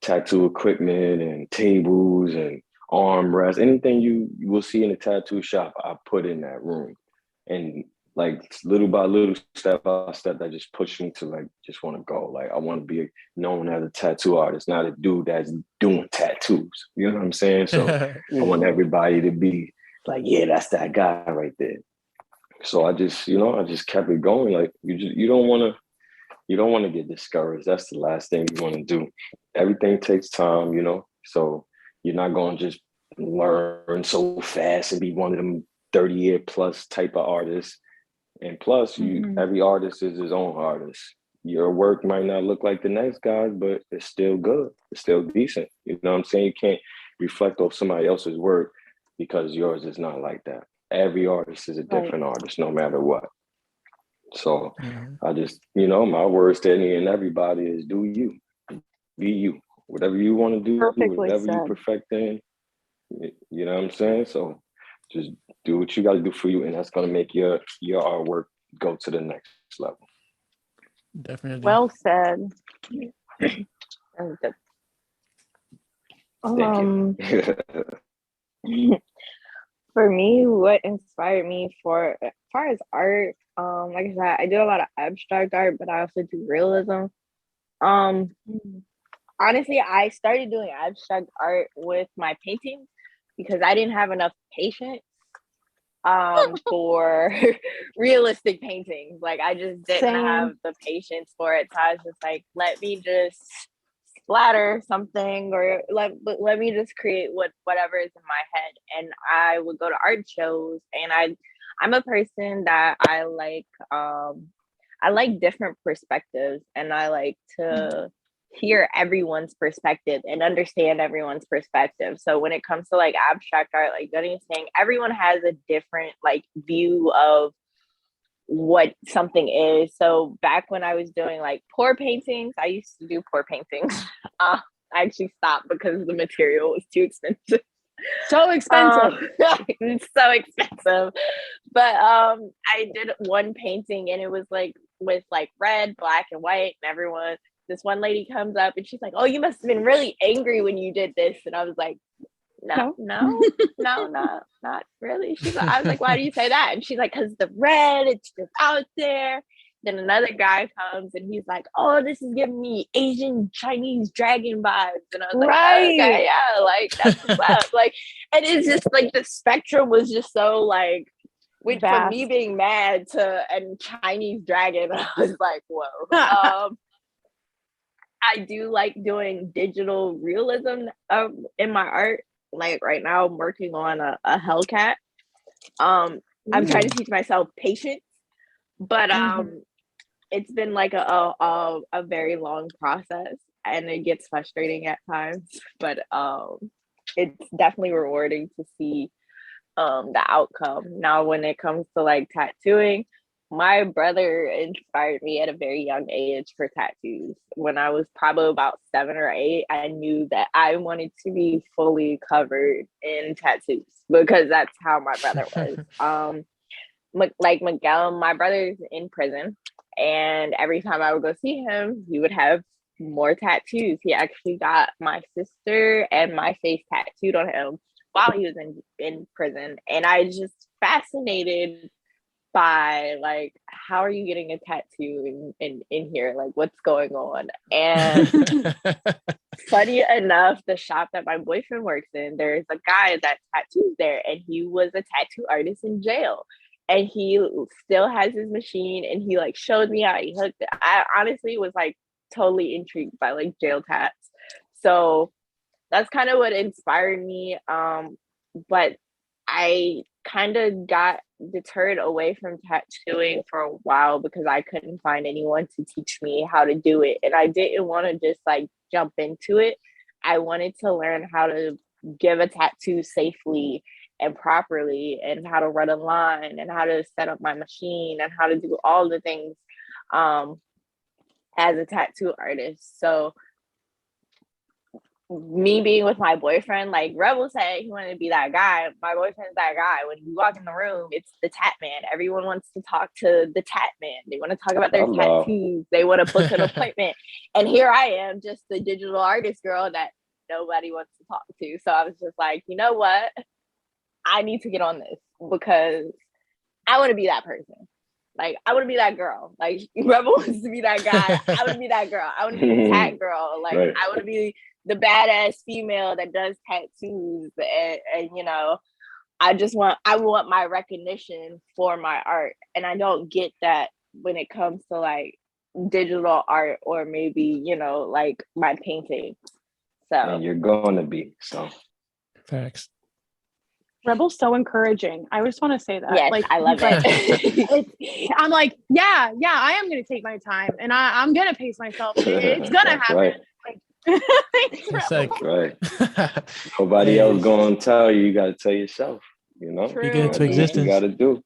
Speaker 6: tattoo equipment and tables and armrests. Anything you will see in a tattoo shop, I put in that room. And like little by little, step by step, that just pushed me to like, just want to go. Like I want to be known as a tattoo artist, not a dude that's doing tattoos. You know what I'm saying? So I want everybody to be like, yeah, that's that guy right there. So I just kept it going. Like you don't want to get discouraged. That's the last thing you want to do. Everything takes time, you know. So you're not going to just learn so fast and be one of them 30-year plus type of artists. And plus, every artist is his own artist. Your work might not look like the next guy's, but it's still good. It's still decent. You know what I'm saying? You can't reflect off somebody else's work because yours is not like that. Every artist is a different artist, no matter what. So I just, my words to any and everybody is do you, be you. Whatever you want to do,
Speaker 3: Perfectly
Speaker 6: whatever
Speaker 3: said.
Speaker 6: you perfect in, You know what I'm saying? So just do what you got to do for you, and that's gonna make your artwork go to the next level.
Speaker 1: Definitely.
Speaker 3: Well said.
Speaker 6: Thank
Speaker 3: Um,
Speaker 6: you.
Speaker 5: For me, what inspired me for as far as art, like I said, I do a lot of abstract art, but I also do realism. Um, Honestly, I started doing abstract art with my paintings because I didn't have enough patience for realistic paintings. Like I just didn't have
Speaker 3: Same.
Speaker 5: the patience for it. So I was just like, let me just splatter something or let me just create whatever is in my head. And I would go to art shows, and I'm a person that I like different perspectives, and I like to hear everyone's perspective and understand everyone's perspective. So when it comes to like abstract art, like Gunny is saying, everyone has a different like view of what something is. So back when I was doing like pour paintings, I used to do pour paintings. I actually stopped because the material was too expensive.
Speaker 3: So expensive.
Speaker 5: It's so expensive. But I did one painting, and it was like with like red, black, and white, and everyone. This one lady comes up and she's like, "Oh, you must have been really angry when you did this." And I was like, no, not really. I was like, "Why do you say that?" And she's like, "Because the red, it's just out there." Then another guy comes and he's like, "Oh, this is giving me Asian Chinese dragon vibes." And I was like,
Speaker 3: Right.
Speaker 5: "Okay, yeah, like that's what's up." Like, and it's just like the spectrum was just so like, went from me
Speaker 3: Vast.
Speaker 5: being mad to and Chinese dragon. I was like, whoa. I do like doing digital realism in my art. Like right now, I'm working on a Hellcat. I'm trying to teach myself patience, but it's been like a very long process, and it gets frustrating at times. But it's definitely rewarding to see the outcome. Now, when it comes to like tattooing, my brother inspired me at a very young age for tattoos. When I was probably about 7 or 8, I knew that I wanted to be fully covered in tattoos because that's how my brother was. Like Miguel, my brother's in prison, and every time I would go see him, he would have more tattoos. He actually got my sister and my face tattooed on him while he was in prison, and I just fascinated by like, how are you getting a tattoo in here, like what's going on? And funny enough, the shop that my boyfriend works in, there's a guy that tattoos there, and he was a tattoo artist in jail, and he still has his machine, and he like showed me how he hooked it. I honestly was like totally intrigued by like jail tats. So that's kind of what inspired me. But I kind of got deterred away from tattooing for a while because I couldn't find anyone to teach me how to do it. And I didn't want to just like jump into it. I wanted to learn how to give a tattoo safely and properly, and how to run a line, and how to set up my machine, and how to do all the things as a tattoo artist. So me being with my boyfriend, like Rebel said, he wanted to be that guy. My boyfriend's that guy. When you walk in the room, it's the tat man. Everyone wants to talk to the tat man. They want to talk about their tattoos. They want to book an appointment. And here I am, just the digital artist girl that nobody wants to talk to. So I was just like, you know what? I need to get on this because I want to be that person. Like, I want to be that girl. Like, Rebel wants to be that guy. I want to be that girl. I want to be the tat girl. Like, right. I want to be the badass female that does tattoos. And you know, I want my recognition for my art. And I don't get that when it comes to like digital art, or maybe, you know, like my painting. So.
Speaker 6: And you're going to be, so.
Speaker 1: Facts.
Speaker 3: Rebel's so encouraging. I just want to say that.
Speaker 5: Yes,
Speaker 3: like,
Speaker 5: I love
Speaker 3: it. I'm like, yeah, I am going to take my time, and I'm going to pace myself. It's going to happen.
Speaker 6: Right.
Speaker 3: Thanks,
Speaker 6: That's right. Nobody else going to tell you. You got to tell yourself, you know?
Speaker 1: You get into existence.
Speaker 6: You got to do.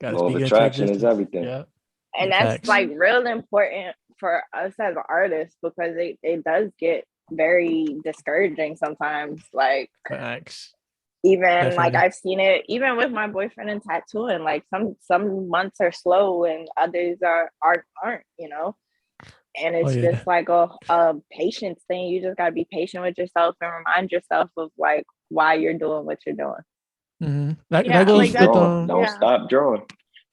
Speaker 6: Law of attraction is everything.
Speaker 1: Yeah.
Speaker 5: And that's like real important for us as artists, because it does get very discouraging sometimes. Like
Speaker 1: Facts.
Speaker 5: even
Speaker 1: Definitely.
Speaker 5: like I've seen it even with my boyfriend and tattooing. Like some months are slow and others aren't, you know. And it's just like a patience thing. You just gotta be patient with yourself and remind yourself of like why you're doing what you're doing.
Speaker 1: Mm-hmm. That
Speaker 3: Yeah,
Speaker 1: goes
Speaker 3: like
Speaker 1: with
Speaker 3: that-
Speaker 6: Don't
Speaker 3: yeah.
Speaker 6: stop drawing.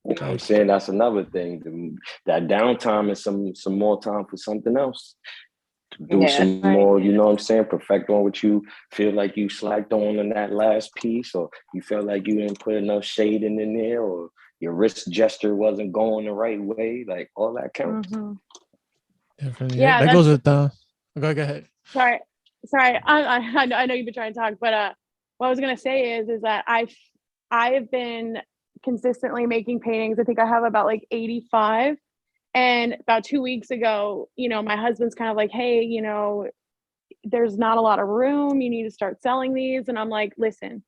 Speaker 6: You know what I'm saying? That's another thing. That downtime is some more time for something else. Do some more, you know what I'm saying? Perfect on what you feel like you slacked on in that last piece, or you felt like you didn't put enough shading in there, or your wrist gesture wasn't going the right way. Like all that counts.
Speaker 5: Mm-hmm.
Speaker 1: Definitely.
Speaker 3: Yeah,
Speaker 1: that goes with go ahead.
Speaker 3: Sorry. I know you've been trying to talk, but what I was gonna say is that I have been consistently making paintings. I think I have about like 85. And about 2 weeks ago, you know, my husband's kind of like, hey, you know, there's not a lot of room. You need to start selling these. And I'm like, listen,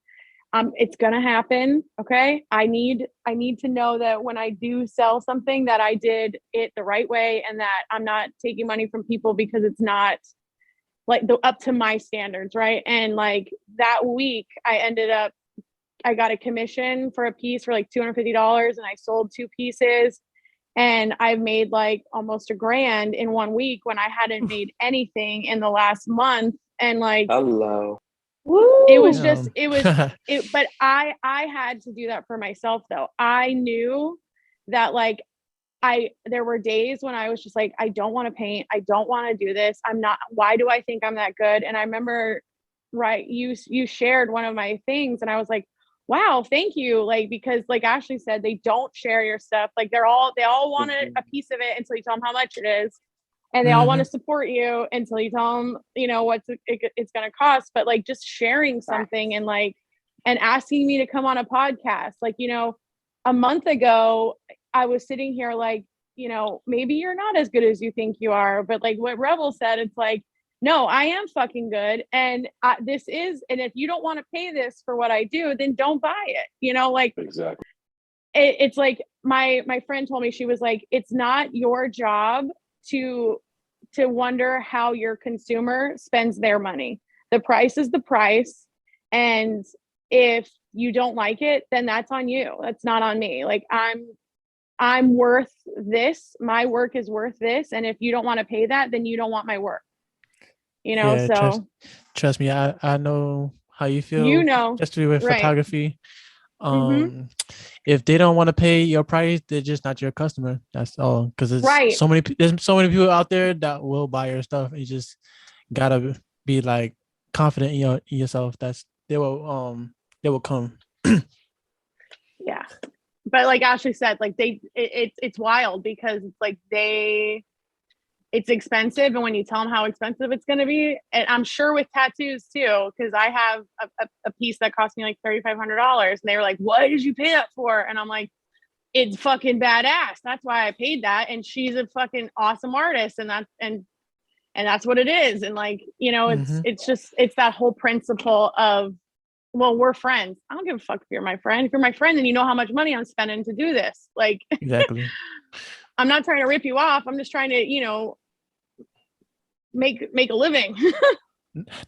Speaker 3: it's gonna happen. Okay. I need to know that when I do sell something that I did it the right way and that I'm not taking money from people because it's not like up to my standards, right? And like that week I got a commission for a piece for like $250 and I sold 2 pieces. And I've made like almost $1,000 in 1 week when I hadn't made anything in the last month. And like,
Speaker 6: hello.
Speaker 3: It was just, but I had to do that for myself though. I knew that like, there were days when I was just like, I don't want to paint. I don't want to do this. Why do I think I'm that good? And I remember, right, you shared one of my things and I was like, wow, thank you. Like, because like Ashley said, they don't share your stuff. Like they all want a piece of it until you tell them how much it is. And they all want to support you until you tell them, you know, what it's going to cost. But like just sharing something and like, and asking me to come on a podcast, like, you know, a month ago, I was sitting here like, you know, maybe you're not as good as you think you are. But like what Rebel said, it's like, no, I am fucking good. And and if you don't want to pay this for what I do, then don't buy it. You know, like
Speaker 6: exactly.
Speaker 3: It's like my friend told me, she was like, it's not your job to wonder how your consumer spends their money. The price is the price. And if you don't like it, then that's on you. That's not on me. Like I'm worth this. My work is worth this. And if you don't want to pay that, then you don't want my work. You know,
Speaker 1: yeah,
Speaker 3: so
Speaker 1: trust me, I know how you feel.
Speaker 3: You know,
Speaker 1: especially with
Speaker 3: right.
Speaker 1: photography. If they don't want to pay your price, they're just not your customer. That's all. Because there's so many people out there that will buy your stuff. You just gotta be like confident in yourself. They will come.
Speaker 3: Yeah, but like Ashley said, like it's wild because it's like it's expensive, and when you tell them how expensive it's going to be, and I'm sure with tattoos too, because I have a piece that cost me like $3,500, and they were like, "What did you pay that for?" And I'm like, "It's fucking badass. That's why I paid that." And she's a fucking awesome artist, and that's what it is. And like, you know, it's that whole principle of, well, we're friends. I don't give a fuck if you're my friend. If you're my friend, then you know how much money I'm spending to do this. Like,
Speaker 1: exactly.
Speaker 3: I'm not trying to rip you off. I'm just trying to, you know, make a living.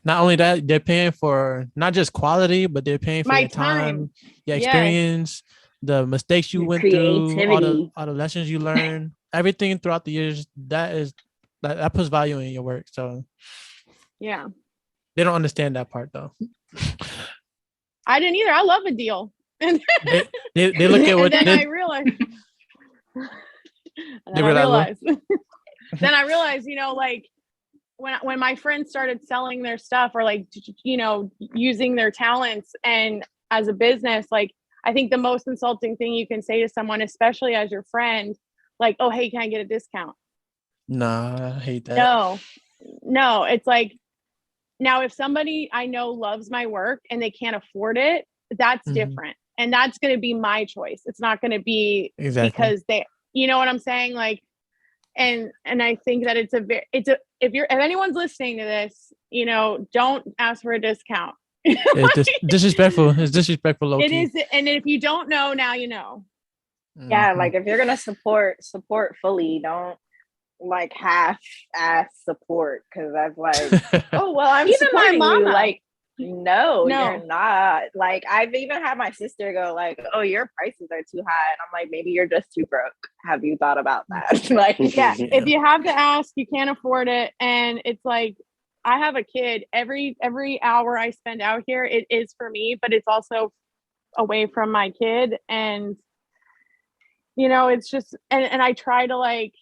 Speaker 1: Not only that, they're paying for not just quality, but they're paying for
Speaker 3: My
Speaker 1: your time, your
Speaker 3: Yes.
Speaker 1: experience, the mistakes you went through, all the lessons you learned, everything throughout the years. That puts value in your work. So
Speaker 3: yeah,
Speaker 1: they don't understand that part though.
Speaker 3: I didn't either. I love a deal. And
Speaker 1: they look at what
Speaker 3: then I realized. Then I realized, you know, like when my friends started selling their stuff or like, you know, using their talents and as a business, like I think the most insulting thing you can say to someone, especially as your friend, like, "Oh, hey, can I get a discount?"
Speaker 1: Nah, I hate that.
Speaker 3: No, it's like, now if somebody I know loves my work and they can't afford it, that's different. And that's going to be my choice. It's not going to be because they, you know what I'm saying? Like, and I think that if anyone's listening to this, you know, don't ask for a discount.
Speaker 1: It's disrespectful. It's disrespectful. Low-key.
Speaker 3: It is. And if you don't know, now you know.
Speaker 5: Yeah. Like if you're going to support fully, don't like half-ass support because that's like, oh well, I'm
Speaker 3: Even my
Speaker 5: supporting you.
Speaker 3: mama.
Speaker 5: Like, no,
Speaker 3: No.
Speaker 5: you're not. Like, I've even had my sister go like, oh, your prices are too high, and I'm like, maybe you're just too broke. Have you thought about that? Like,
Speaker 3: Yeah, if you have to ask, you can't afford it. And it's like, I have a kid. Every hour I spend out here, it is for me, but it's also away from my kid. And it's just, and I try to, like,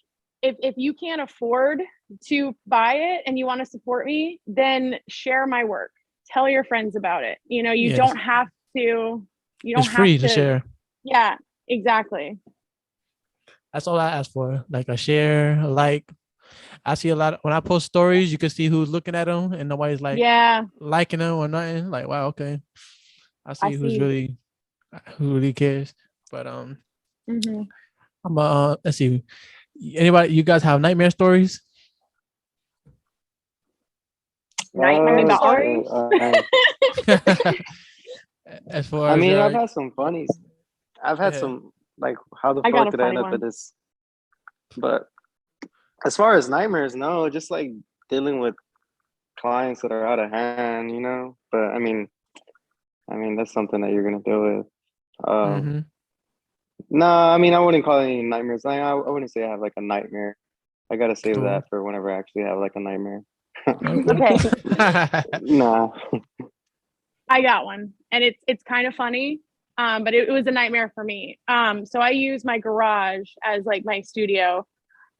Speaker 3: if you can't afford to buy it and you want to support me, then share my work. Tell your friends about it. You
Speaker 1: Yes.
Speaker 3: don't have to. You don't
Speaker 1: It's free
Speaker 3: have
Speaker 1: to share.
Speaker 3: Yeah, exactly.
Speaker 1: That's all I ask for. Like a share, a like. I see a lot when I post stories, you can see who's looking at them and nobody's like
Speaker 3: Yeah,
Speaker 1: liking them or nothing. Like, wow, okay. I see
Speaker 3: I see.
Speaker 1: who really cares. But
Speaker 3: Mhm.
Speaker 1: let's see. Anybody, you guys have nightmare stories?
Speaker 5: nightmare
Speaker 3: about art?
Speaker 5: stories.
Speaker 1: As far
Speaker 2: I
Speaker 1: as
Speaker 2: mean, I've had some funnies. I've had
Speaker 1: Yeah.
Speaker 2: some, like, how the
Speaker 3: I got
Speaker 2: fuck
Speaker 3: a
Speaker 2: did I
Speaker 3: funny
Speaker 2: end up
Speaker 3: one.
Speaker 2: at this? But as far as nightmares, no, just like dealing with clients that are out of hand, But I mean that's something that you're gonna deal with.
Speaker 1: Mm-hmm.
Speaker 2: No, I mean I wouldn't call it any nightmares. I wouldn't say I have like a nightmare. I gotta save
Speaker 1: Cool.
Speaker 2: that for whenever I actually have like a nightmare.
Speaker 3: Okay,
Speaker 2: Nah.
Speaker 3: I got one, and it's kind of funny, but it was a nightmare for me. So I use my garage as like my studio,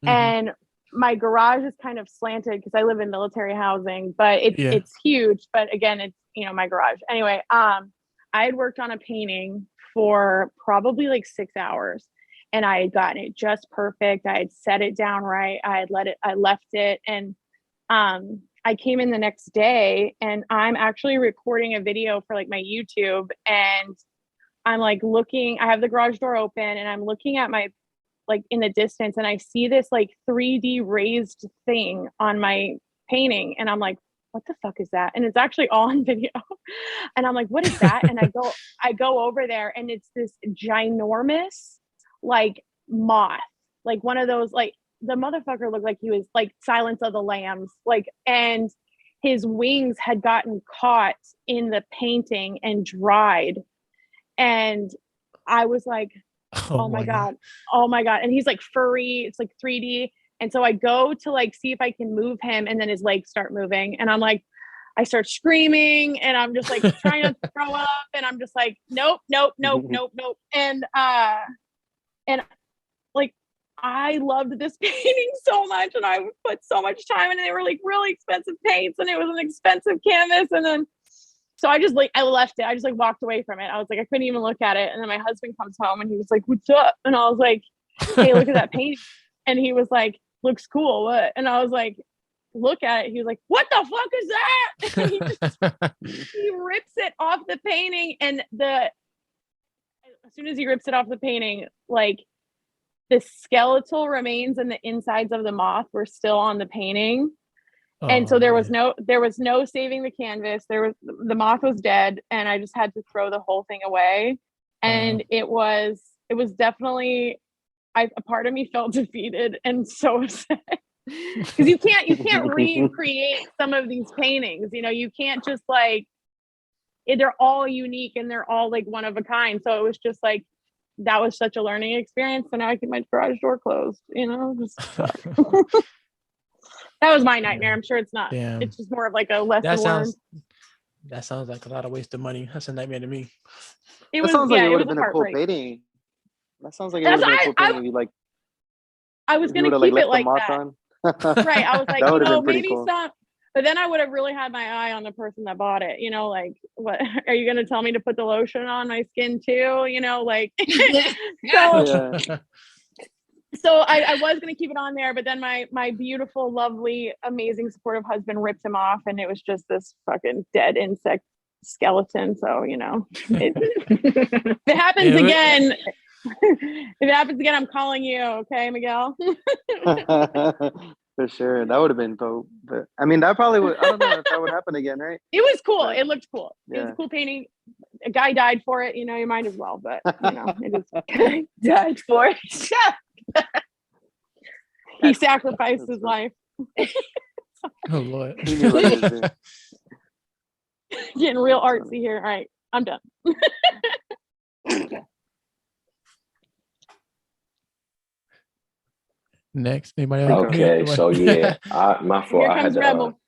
Speaker 1: Mhm.
Speaker 3: and my garage is kind of slanted because I live in military housing, but
Speaker 1: Yeah.
Speaker 3: it's huge. But again, it's my garage. Anyway, I had worked on a painting for probably like 6 hours, and I had gotten it just perfect. I had set it down right. I left it, and I came in the next day, and I'm actually recording a video for like my YouTube, and I'm like looking. I have the garage door open, and I'm looking at my, like, in the distance, and I see this like 3D raised thing on my painting, and I'm like, what the fuck is that? And it's actually all on video. And I'm like, what is that? And I go over there, and it's this ginormous like moth, like one of those, like, the motherfucker looked like he was like Silence of the Lambs, like, and his wings had gotten caught in the painting and dried. And I was like, oh my God. Oh my God. And he's like furry. It's like 3D. And so I go to like see if I can move him, and then his legs start moving. And I'm like, I start screaming, and I'm just like trying to throw up, and I'm just like, nope, nope, nope, nope, nope. And like, I loved this painting so much, and I put so much time in it. They were like really expensive paints, and it was an expensive canvas. And then so I just like, I left it. I just like walked away from it. I was like, I couldn't even look at it. And then my husband comes home, and he was like, what's up? And I was like, hey, look at that painting. And he was like, looks cool. What? And I was like, look at it. He was like, what the fuck is that? And he rips it off the painting. And as soon as he rips it off the painting, like, the skeletal remains and the insides of the moth were still on the painting. And so there was no saving the canvas. The moth was dead, and I just had to throw the whole thing away. And it was definitely, a part of me felt defeated and so upset, because you can't recreate some of these paintings. You can't just like, they're all unique, and they're all like one of a kind. So it was just like, that was such a learning experience. So now I keep my garage door closed, just that was my nightmare. I'm sure it's not.
Speaker 1: Damn.
Speaker 3: It's just more of like a lesson learned.
Speaker 1: That sounds like a lot of wasted money. That's a nightmare to me.
Speaker 2: That sounds like it would have been a cool painting. That sounds like it would have been a cool painting. If you like,
Speaker 3: I was going to keep it like that.
Speaker 2: On.
Speaker 3: Right. I was like, maybe
Speaker 2: cool.
Speaker 3: some. But then I would have really had my eye on the person that bought it. Like, what are you going to tell me to put the lotion on my skin too? Like, so I was going to keep it on there, but then my beautiful, lovely, amazing, supportive husband ripped him off, and it was just this fucking dead insect skeleton. So, if it happens again, I'm calling you. Okay, Miguel.
Speaker 2: For sure. That would have been dope. But I mean, that probably would, I don't know if that would happen again, right?
Speaker 3: It was cool. But it looked cool.
Speaker 2: Yeah.
Speaker 3: It was a cool painting. A guy died for it. You might as well, but it is died for it. He sacrificed his life.
Speaker 1: Oh Lord.
Speaker 2: He knew what he was doing.
Speaker 3: Getting real artsy here. All right, I'm done.
Speaker 1: Next, anybody else?
Speaker 6: Okay, so yeah, my fault.
Speaker 3: Here
Speaker 6: I had
Speaker 3: comes
Speaker 6: to
Speaker 3: Rebel.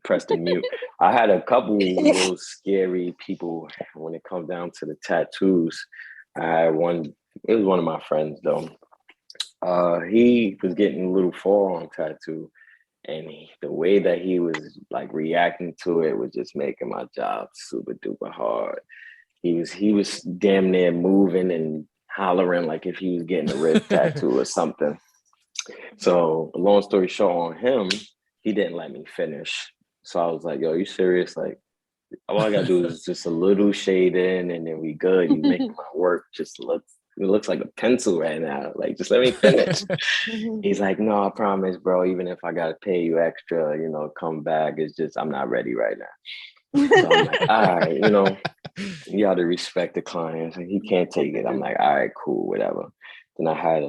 Speaker 6: press the mute. I had a couple little scary people when it comes down to the tattoos. I had one. It was one of my friends though. He was getting a little forearm tattoo, and the way that he was like reacting to it was just making my job super duper hard. He was damn near moving and hollering like if he was getting a rib tattoo or something. So long story short on him, he didn't let me finish. So I was like, yo, you serious? Like all I gotta do is just a little shading and then we good. You make my work just it looks like a pencil right now. Like just let me finish. He's like, no, I promise, bro. Even if I gotta pay you extra, come back. It's just I'm not ready right now. So I'm like, all right, you gotta respect the clients and he can't take it. I'm like, all right, cool, whatever. Then I had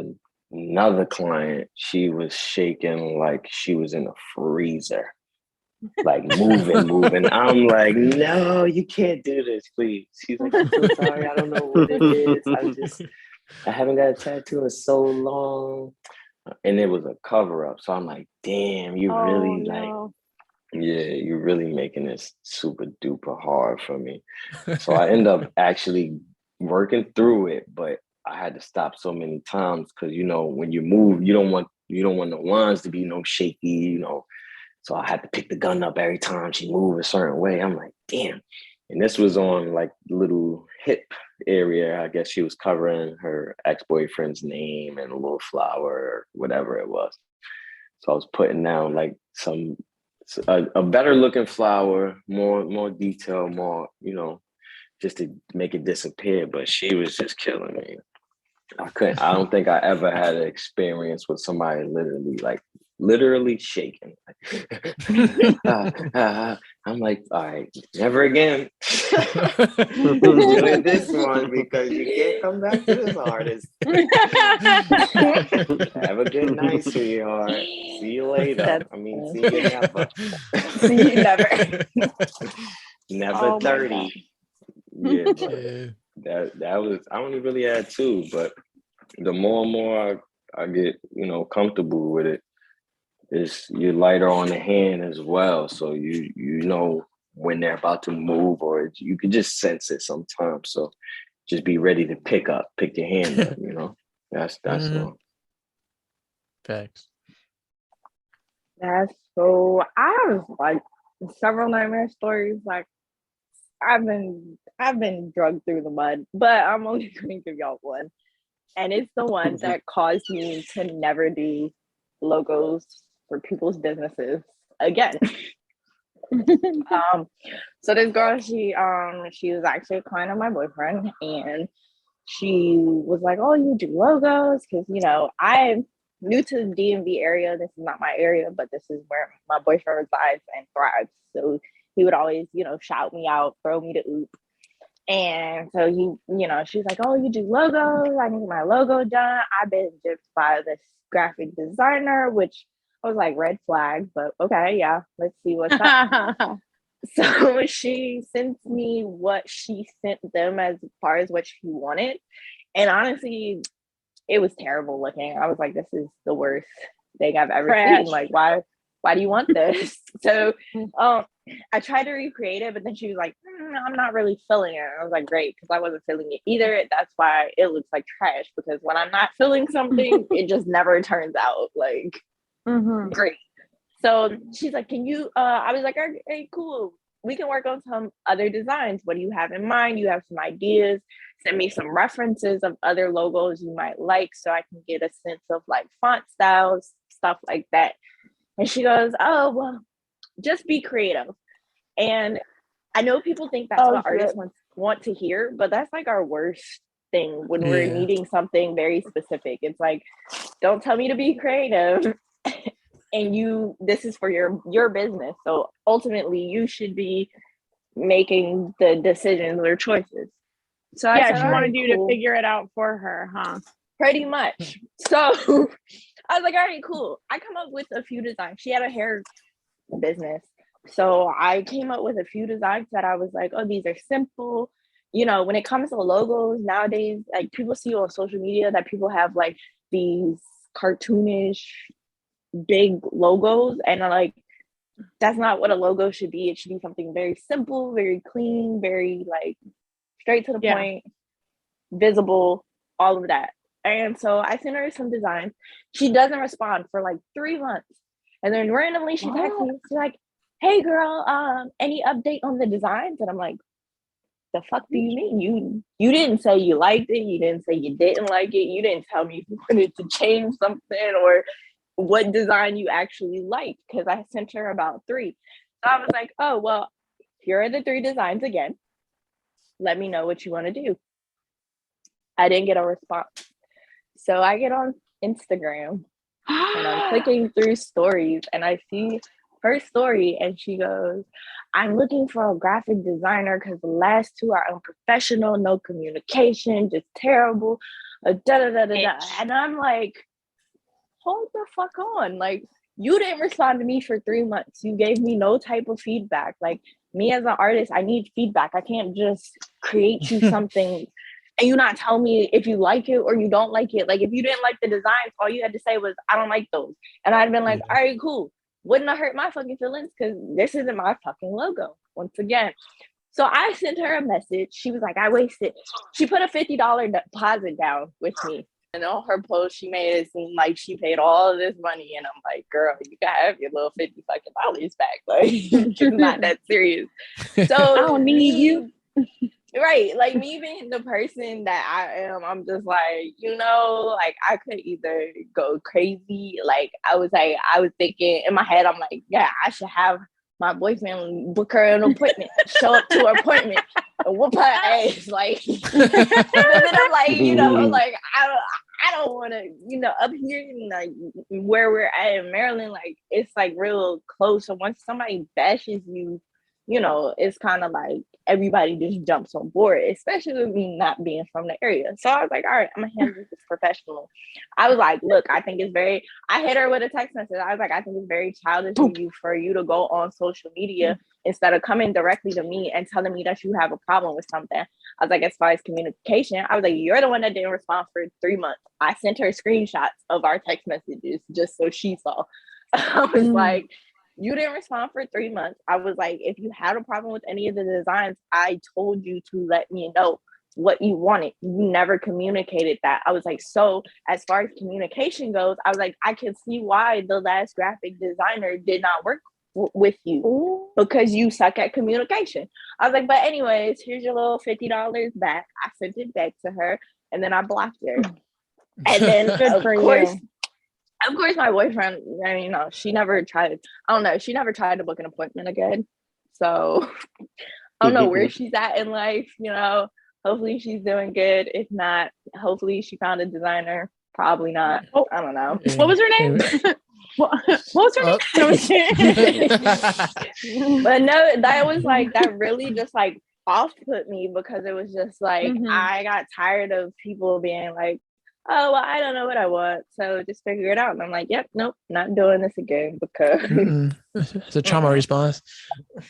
Speaker 6: another client. She was shaking like she was in a freezer, like moving. I'm like, no, you can't do this, please. She's like, I'm so sorry, I don't know what it is. I haven't got a tattoo in so long. And it was a cover-up. So I'm like, damn, you really you're really making this super duper hard for me. So I end up actually working through it, but I had to stop so many times because when you move, you don't want the lines to be shaky, So I had to pick the gun up every time she moved a certain way. I'm like, damn. And this was on like little hip area. I guess she was covering her ex-boyfriend's name and a little flower or whatever it was. So I was putting down like a better looking flower, more detail, more, just to make it disappear. But she was just killing me. I don't think I ever had an experience with somebody literally shaking. I'm like, all right, never again. Doing this one because you can't come back to this artist. Have a good night, sweetheart. See you later. See you never.
Speaker 5: See you never.
Speaker 6: Never 30. Yeah, that was. I only really had 2, but the more and more I get, comfortable with it, you're lighter on the hand as well. So you know when they're about to move, or you can just sense it sometimes. So just be ready to pick your hand up. That's all.
Speaker 1: Facts.
Speaker 5: That's so. I have like several nightmare stories. Like I've been drugged through the mud, but I'm only going to give y'all one, and it's the one that caused me to never do logos for people's businesses again. So this girl, she was actually a client of my boyfriend, and she was like, oh, you do logos? Because I'm new to the DMV area. This is not my area, but this is where my boyfriend resides and thrives. So he would always shout me out, throw me to oop. And so she was like, oh, you do logos? I need my logo done. I've been gypped by this graphic designer, which I was like, red flag, but okay, yeah, let's see what's up. So she sent me what she sent them as far as what she wanted. And honestly, it was terrible looking. I was like, this is the worst thing I've ever seen. Like, why do you want this? So I tried to recreate it, but then she was like, I'm not really feeling it. And I was like, great, because I wasn't feeling it either. That's why it looks like trash, because when I'm not feeling something, it just never turns out like great. So she's like, can you, I was like, hey, cool. We can work on some other designs. What do you have in mind? You have some ideas. Send me some references of other logos you might like so I can get a sense of like font styles, stuff like that. And she goes, oh, well, just be creative. And I know people think that's what artists want to hear, but that's like our worst thing when we're needing something very specific. It's like, don't tell me to be creative. And this is for your business. So ultimately you should be making the decisions or choices. So I said,
Speaker 3: she wanted you to figure it out for her, huh?
Speaker 5: Pretty much. So I was like, all right, cool. I come up with a few designs. She had a hair business. So I came up with a few designs that I was like, oh, these are simple. You know, when it comes to logos nowadays, like people see on social media that people have like these cartoonish big logos, and I'm like, that's not what a logo should be. It should be something very simple, very clean, very like straight to the point, visible, all of that. And so I sent her some designs. She doesn't respond for like 3 months. And then randomly she texts me, she's like, hey girl, any update on the designs? And I'm like, the fuck do you mean? You didn't say you liked it. You didn't say you didn't like it. You didn't tell me if you wanted to change something or what design you actually liked, because I sent her about 3. So I was like, oh, well, here are the 3 designs again. Let me know what you want to do. I didn't get a response. So I get on Instagram and I'm clicking through stories and I see her story and she goes, I'm looking for a graphic designer because the last 2 are unprofessional, no communication, just terrible. And I'm like, hold the fuck on. Like, you didn't respond to me for 3 months. You gave me no type of feedback. Like, me as an artist, I need feedback. I can't just create you something and you not tell me if you like it or you don't like it. Like, if you didn't like the designs, all you had to say was, I don't like those. And I'd been like, all right, cool. Wouldn't have hurt my fucking feelings because this isn't my fucking logo, once again. So I sent her a message. She was like, I wasted. She put a $50 deposit down with me. And on her post, she made it seem like she paid all of this money. And I'm like, girl, you gotta have your little $50 fucking dollars back. Like, it's not that serious. So
Speaker 3: I don't need you.
Speaker 5: Right. Like, me being the person that I am, I'm just like, you know, like I could either go crazy. Like, I was thinking in my head, I'm like, yeah, I should have my boyfriend book her an appointment, show up to her appointment, and whoop her ass. Like, but then I'm like, you know, like I don't want to, you know, up here in like where we're at in Maryland, like it's like real close. So once somebody bashes you, you know, it's kind of like everybody just jumps on board, especially with me not being from the area. So I was like, all right, I'm gonna handle this professional. I was like, look, I hit her with a text message. I was like, I think it's very childish of you for you to go on social media instead of coming directly to me and telling me that you have a problem with something. I was like, as far as communication, I was like, you're the one that didn't respond for 3 months. I sent her screenshots of our text messages just so she saw. I was like, you didn't respond for 3 months. I was like, if you had a problem with any of the designs, I told you to let me know what you wanted. You never communicated that. I was like, so as far as communication goes, I was like, I can see why the last graphic designer did not work with you because you suck at communication. I was like, but anyways, here's your little $50 back. I sent it back to her and then I blocked her. And then of course, my boyfriend, I mean, she never tried. I don't know. She never tried to book an appointment again. So I don't know where she's at in life. You know, hopefully she's doing good. If not, hopefully she found a designer. Probably not. I don't know.
Speaker 3: What was her name? What was her name?
Speaker 5: But no, that was like, that really just like off put me because it was just like, I got tired of people being like, oh, well, I don't know what I want, so just figure it out. And I'm like, yep, nope, not doing this again because
Speaker 1: it's a trauma response.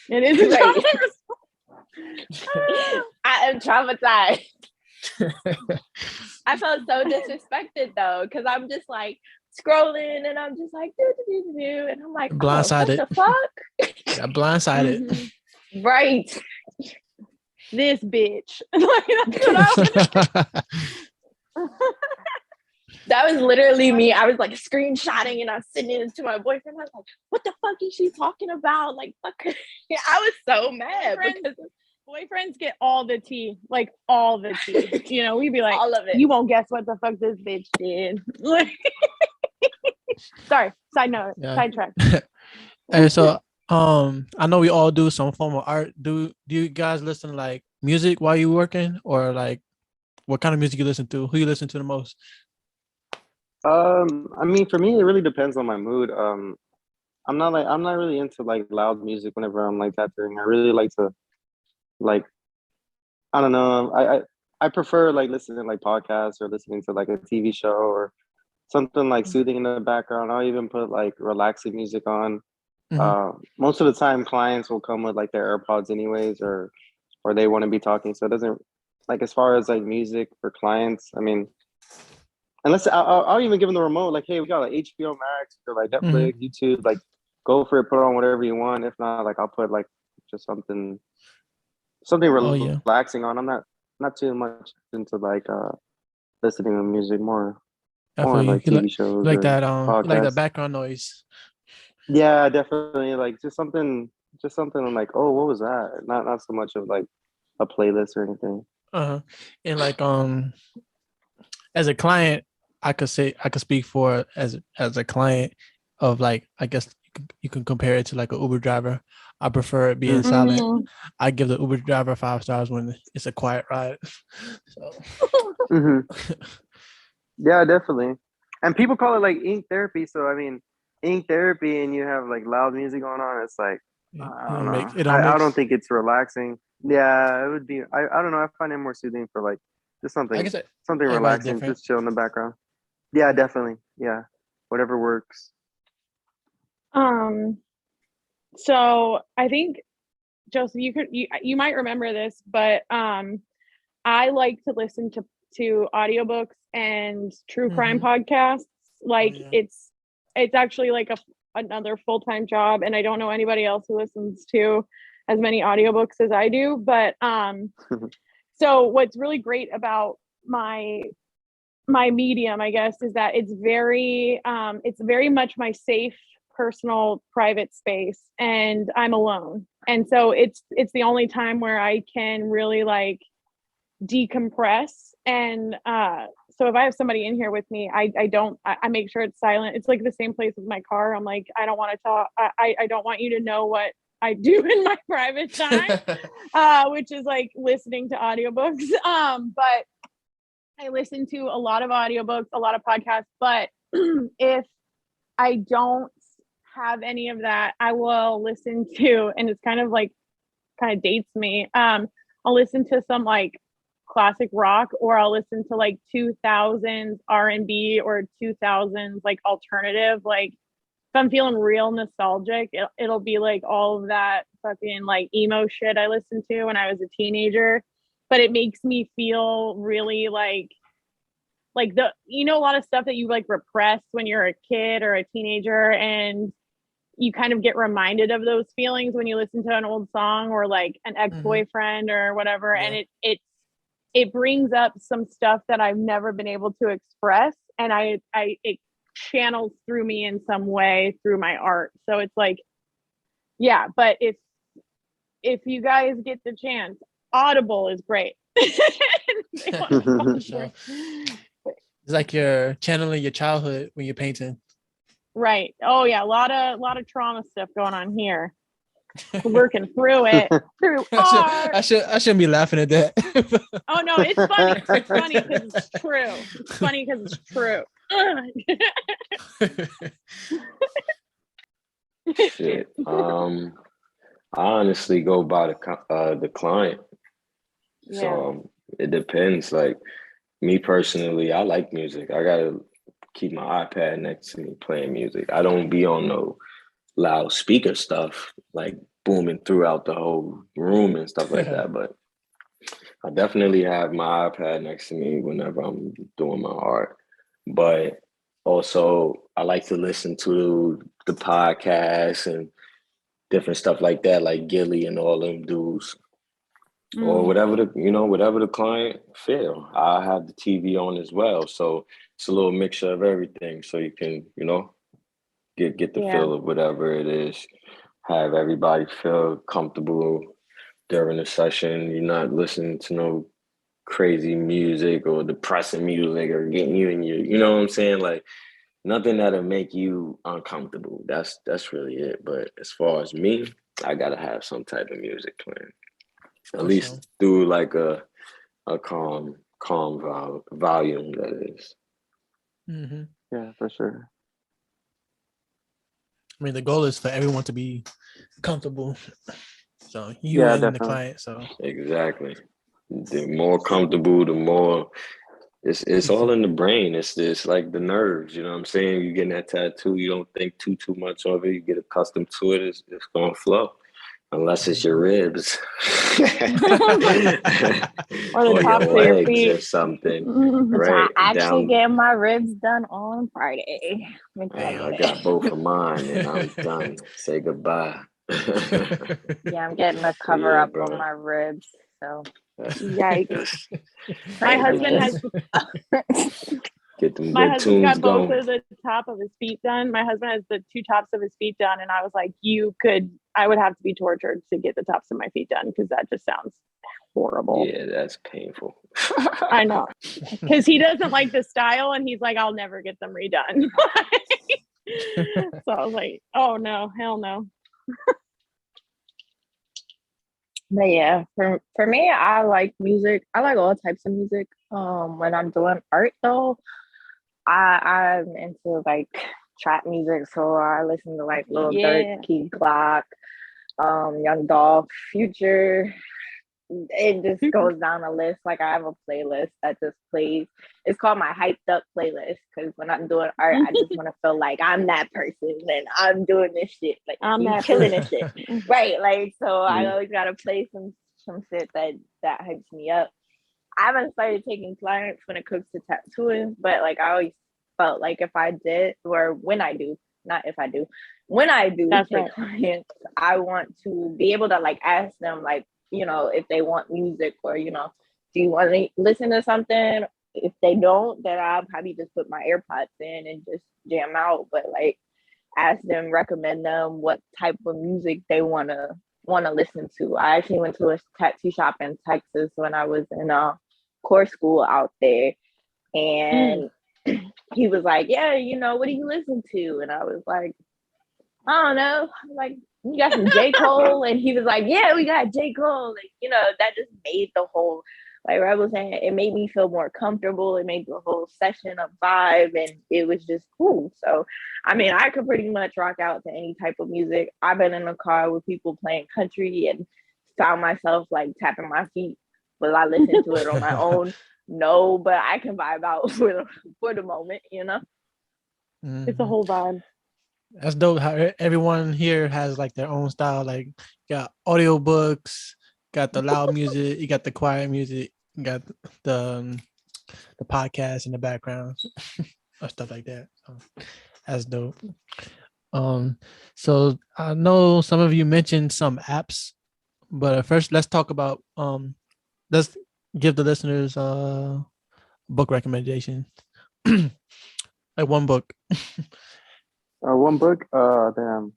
Speaker 3: It is a trauma
Speaker 5: response. I am traumatized. I felt so disrespected though, because I'm just like scrolling and I'm just like do, and I'm like,
Speaker 1: blindsided.
Speaker 5: What the fuck?
Speaker 1: Yeah, blindsided.
Speaker 5: Right.
Speaker 3: This bitch. That's what I was.
Speaker 5: That was literally me. I was like screenshotting and I was sending it to my boyfriend. I was like, what the fuck is she talking about? Like, fuck. I was so mad because
Speaker 3: boyfriends get all the tea, like all the tea. You know, we'd be like,
Speaker 5: all of it.
Speaker 3: You won't guess what the fuck this bitch did. Sorry, side note, sidetrack.
Speaker 1: And so, I know we all do some form of art. Do you guys listen to like music while you working, or like what kind of music you listen to? Who you listen to the most?
Speaker 2: I mean, for me, it really depends on my mood. I'm not really into like loud music whenever I'm like tattooing. I really like to like, I don't know. I prefer like listening to like podcasts or listening to like a TV show or something like soothing in the background. I'll even put like relaxing music on.
Speaker 1: Mhm.
Speaker 2: Most of the time, clients will come with like their AirPods anyways, or they want to be talking. So it doesn't like as far as like music for clients. I mean, unless I'll even give them the remote. Like, hey, we got like HBO Max or like
Speaker 1: Mhm.
Speaker 2: Netflix, YouTube. Like, go for it. Put on whatever you want. If not, like I'll put like just something
Speaker 1: Oh yeah.
Speaker 2: relaxing on. I'm not too much into like listening to music,
Speaker 1: I
Speaker 2: more
Speaker 1: feel you.
Speaker 2: like TV shows or
Speaker 1: You like that
Speaker 2: podcasts.
Speaker 1: background noise.
Speaker 2: Yeah, definitely. Like just something like, oh, what was that? Not so much of like a playlist or anything.
Speaker 1: Uh-huh. And like as a client, I could speak for as a client of like I guess you can compare it to like an Uber driver. I prefer it being silent.
Speaker 3: Mhm.
Speaker 1: I give the Uber driver 5 stars when it's a quiet ride. So
Speaker 2: Hmm. Yeah, definitely. And people call it like ink therapy. So I mean, ink therapy, and you have like loud music going on. It's like I don't know.
Speaker 1: it don't
Speaker 2: I
Speaker 1: mix.
Speaker 2: don't think it's relaxing. Yeah, it would be. I don't know. I find it more soothing for like just
Speaker 1: I
Speaker 2: something
Speaker 1: guess
Speaker 2: something
Speaker 1: everybody's
Speaker 2: relaxing,
Speaker 1: different.
Speaker 2: just chill in the background. Yeah, definitely. Yeah, whatever works.
Speaker 3: Um, so I think Joseph, you might remember this, but I like to listen to audiobooks and true crime
Speaker 1: Mhm.
Speaker 3: podcasts.
Speaker 1: Oh
Speaker 3: Like
Speaker 1: yeah.
Speaker 3: it's actually like another full-time job, and I don't know anybody else who listens to as many audiobooks as I do, but so what's really great about my medium, I guess, is that it's very much my safe, personal, private space, and I'm alone. And so it's the only time where I can really like decompress. And so if I have somebody in here with me, I make sure it's silent. It's like the same place with my car. I'm like, I don't want to talk. I don't want you to know what I do in my private time, which is like listening to audiobooks. But I listen to a lot of audiobooks, a lot of podcasts, but if I don't have any of that, I will listen to, and it's kind of dates me. I'll listen to some like classic rock, or I'll listen to like 2000s R&B or 2000s like alternative. Like if I'm feeling real nostalgic, it'll be like all of that fucking like emo shit I listened to when I was a teenager. But it makes me feel really like a lot of stuff that you like repress when you're a kid or a teenager, and you kind of get reminded of those feelings when you listen to an old song or like an
Speaker 1: Mhm.
Speaker 3: ex-boyfriend or whatever.
Speaker 1: Yeah.
Speaker 3: And it brings up some stuff that I've never been able to express, and it channels through me in some way through my art. So it's like, yeah. But if you guys get the chance, Audible is great. They want to
Speaker 1: For
Speaker 3: sponsor.
Speaker 1: sure. It's like you're channeling your childhood when you're painting.
Speaker 3: Right. Oh yeah, a lot of trauma stuff going on here. Working through it through art.
Speaker 1: I shouldn't be laughing at that.
Speaker 3: Oh no, it's funny. It's funny because it's true. It's funny because it's true.
Speaker 6: Shit. I honestly go by the client.
Speaker 3: Yeah.
Speaker 6: So it depends. Like me personally, I like music. I gotta keep my iPad next to me playing music. I don't be on no loudspeaker stuff like booming throughout the whole room and stuff like that. But I definitely have my iPad next to me whenever I'm doing my art. But also, I like to listen to the podcasts and different stuff like that, like Gilly and all them dudes, or
Speaker 3: Mm,
Speaker 6: whatever the client feel. I have the TV on as well, so it's a little mixture of everything, so you can get the
Speaker 3: yeah.
Speaker 6: feel of whatever it is. Have everybody feel comfortable during the session. You're not listening to no crazy music or depressing music or getting you in your, you know what I'm saying? Like nothing that'll make you uncomfortable. That's really it. But as far as me, I gotta have some type of music playing. At
Speaker 1: For sure.
Speaker 6: least through like a calm volume that is.
Speaker 1: Mm-hmm.
Speaker 2: Yeah, for sure.
Speaker 1: I mean, the goal is for everyone to be comfortable. So you
Speaker 2: Yeah,
Speaker 1: and the
Speaker 2: definitely.
Speaker 1: client. So
Speaker 6: Exactly. The more comfortable, the more It's all in the brain. It's like the nerves, you know what I'm saying? You getting that tattoo, you don't think too much of it, you get accustomed to it, it's gonna flow. Unless it's your ribs.
Speaker 3: Or the
Speaker 6: or
Speaker 3: tops
Speaker 6: your
Speaker 3: of your
Speaker 6: legs or
Speaker 3: feet.
Speaker 6: something.
Speaker 5: Which I
Speaker 6: Right.
Speaker 5: actually
Speaker 6: Down.
Speaker 5: get my ribs done on Friday.
Speaker 6: I got both of mine and I'm done. Say goodbye.
Speaker 5: Yeah, I'm getting a
Speaker 6: But
Speaker 5: cover
Speaker 6: yeah,
Speaker 5: up on
Speaker 6: bro.
Speaker 5: my ribs. So
Speaker 3: Yikes.
Speaker 6: That's
Speaker 3: My
Speaker 5: pray for
Speaker 3: husband
Speaker 5: me.
Speaker 3: has
Speaker 6: get them
Speaker 3: my
Speaker 6: good
Speaker 3: husband's
Speaker 6: tunes
Speaker 3: got both
Speaker 6: going.
Speaker 3: of the top of his feet done. My husband has the two tops of his feet done, and I was like, I would have to be tortured to get the tops of my feet done because that just sounds horrible.
Speaker 6: Yeah, that's painful.
Speaker 3: I know, because he doesn't like the style, and he's like, I'll never get them redone. So I was like, oh no, hell no.
Speaker 5: But yeah, for me, I like music. I like all types of music. When I'm doing art though, I'm into like trap music, so I listen to like Lil Durk,
Speaker 3: Yeah.
Speaker 5: Key Glock, Young Dolph, Future. It just goes down a list. Like I have a playlist that just plays. It's called my hyped up playlist because when I'm doing art, I just want to feel like I'm that person and I'm doing this shit. Like
Speaker 3: I'm
Speaker 5: you
Speaker 3: that
Speaker 5: killing this
Speaker 3: person.
Speaker 5: shit, right? Like so, I
Speaker 6: Mhm.
Speaker 5: always gotta play some shit that hypes me up. I haven't started taking clients when it comes to tattooing, but like I always felt like if I did, or when I do, not if I do, when I do
Speaker 3: That's
Speaker 5: take
Speaker 3: right.
Speaker 5: clients, I want to be able to like ask them like, you know, if they want music or, you know, do you want to listen to something? If they don't, then I'll probably just put my AirPods in and just jam out. But like ask them, recommend them what type of music they wanna listen to. I actually went to a tattoo shop in Texas when I was in core school out there, and he was like, "Yeah, you know, what do you listen to?" And I was like, "I don't know." I'm like, "You got some J. Cole?" And he was like, "Yeah, we got J. Cole." And you know, that just made the whole, like I was saying, it made me feel more comfortable. It made the whole session a vibe, and it was just cool. So, I mean, I could pretty much rock out to any type of music. I've been in a car with people playing country and found myself like tapping my feet. Will I listen to it on my own? No, but I can vibe out for the moment, you know.
Speaker 3: It's a whole vibe.
Speaker 1: That's dope. How everyone here has like their own style. Like, got audiobooks, got the loud music, you got the quiet music, you got the podcast in the background, or stuff like that. So that's dope. So I know some of you mentioned some apps, but first let's talk about let's give the listeners book recommendations. Like one book.
Speaker 2: One book. Damn.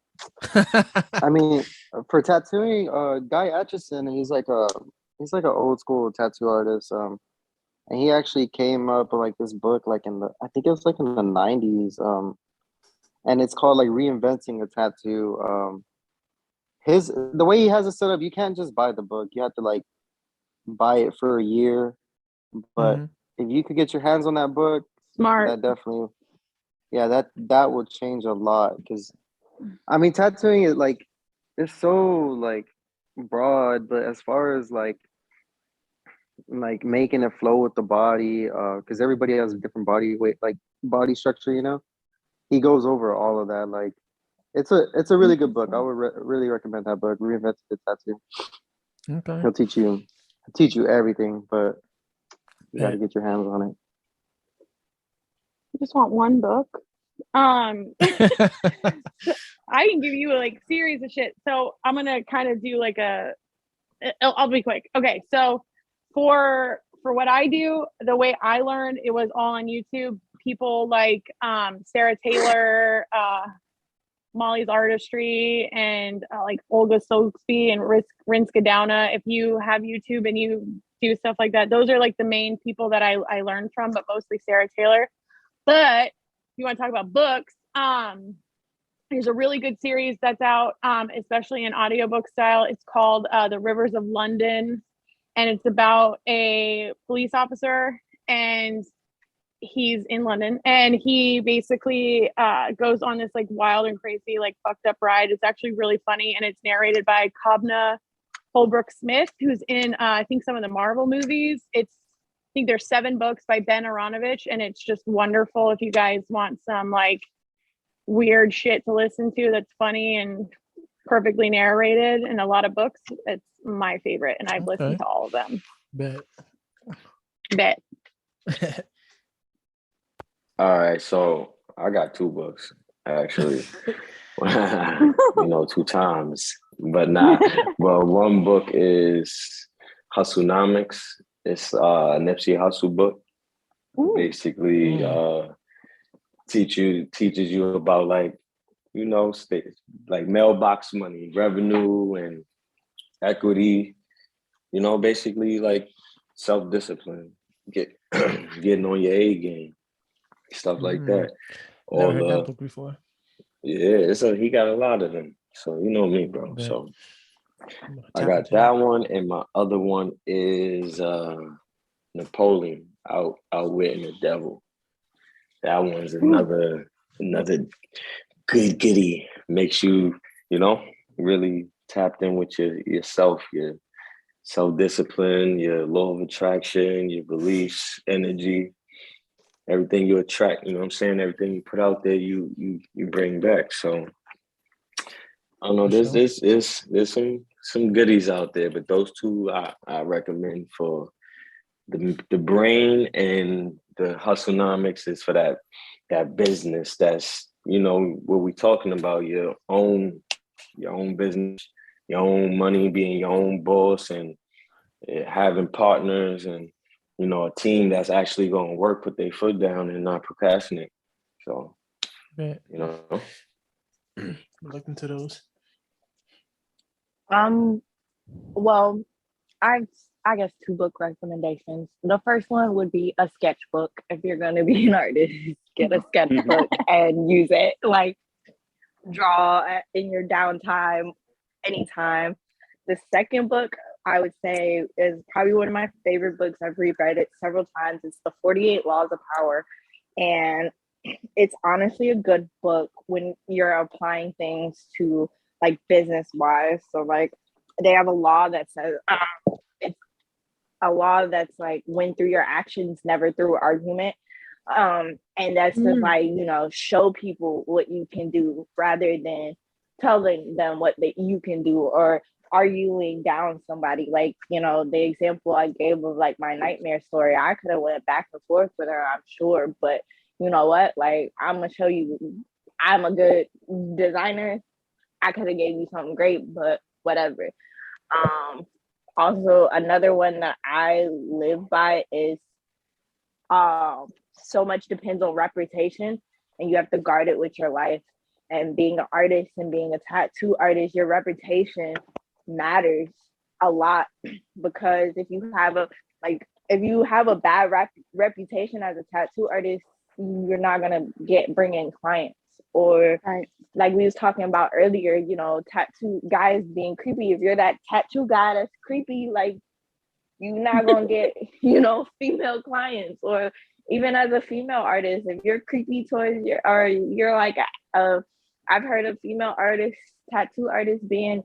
Speaker 2: I mean, for tattooing, Guy Atchison, he's like an old school tattoo artist. And he actually came up with like this book, like I think it was like in the 90s. And it's called like Reinventing a Tattoo. The way he has it set up, you can't just buy the book. You have to like buy it for a year. But
Speaker 1: Mhm.
Speaker 2: if you could get your hands on that book,
Speaker 3: Smart.
Speaker 2: that definitely, yeah, that would change a lot. Because I mean, tattooing is like it's so like broad, but as far as like making it flow with the body, because everybody has a different body weight, like body structure, you know. He goes over all of that. Like it's a really good book. I would really recommend that book, Reinventing the Tattoo.
Speaker 1: Okay.
Speaker 2: He'll teach you everything, but you got to get your hands on it.
Speaker 3: I just want one book. I can give you like series of shit. So I'm gonna kind of do like I'll be quick. Okay, so for what I do, the way I learned, it was all on YouTube. People like Sarah Taylor, Molly's Artistry, and like Olga Stokesby and Rinska Downa. If you have YouTube and you do stuff like that, those are like the main people that I learned from, but mostly Sarah Taylor. But if you want to talk about books, there's a really good series that's out, especially in audiobook style. It's called The Rivers of London, and it's about a police officer, and he's in London, and he basically goes on this like wild and crazy, like fucked up ride. It's actually really funny, and it's narrated by Kobna Holbrook Smith, who's in I think some of the Marvel movies. think there's 7 books by Ben Aronovich, and it's just wonderful if you guys want some like weird shit to listen to that's funny and perfectly narrated and a lot of books. It's my favorite, and I've listened to all of them.
Speaker 1: Bet.
Speaker 6: All right, so I got 2 books actually. 2 times, but not. Well, one book is Hustlenomics. It's a Nipsey Hussle book.
Speaker 3: Ooh.
Speaker 6: Basically, teaches you about like mailbox money, revenue, and equity. Basically like self-discipline, getting on your A game, stuff like that.
Speaker 1: Never heard that book before.
Speaker 6: Yeah, he got a lot of them. So you know me, bro.
Speaker 1: Bet.
Speaker 6: So I got that one, and my other one is Napoleon, Outwitting the Devil. That one's another good goodie. Makes you, really tapped in with yourself, your self-discipline, your law of attraction, your beliefs, energy, everything you attract, you know what I'm saying? Everything you put out there, you bring back. So I don't know, there's some goodies out there, but those 2 I recommend for the brain, and the Hustlenomics is for that business. That's what we're talking about, your own business, your own money, being your own boss, and having partners, and a team that's actually going to work, put their foot down, and not procrastinate. So
Speaker 1: look into those.
Speaker 5: Well, I guess 2 book recommendations. The first one would be a sketchbook. If you're going to be an artist, get a sketchbook and use it. Like, draw in your downtime, anytime. The second book I would say is probably one of my favorite books. I've reread it several times. It's The 48 Laws of Power. And it's honestly a good book when you're applying things to like business wise. So like they have a law that says it's a law that's like win through your actions, never through argument. And that's just like, show people what you can do rather than telling them what you can do or arguing down somebody. Like, the example I gave of like my nightmare story, I could have went back and forth with her, I'm sure, but you know what? Like, I'm gonna show you I'm a good designer. I could have gave you something great, but whatever. Also, another one that I live by is so much depends on reputation, and you have to guard it with your life. And being an artist and being a tattoo artist, your reputation matters a lot, because if you have a bad reputation as a tattoo artist, you're not gonna bring in clients. Or like we was talking about earlier, tattoo guys being creepy. If you're that tattoo guy that's creepy, like you're not gonna get, female clients. Or even as a female artist, if you're creepy towards you're like, I've heard of female artists, tattoo artists being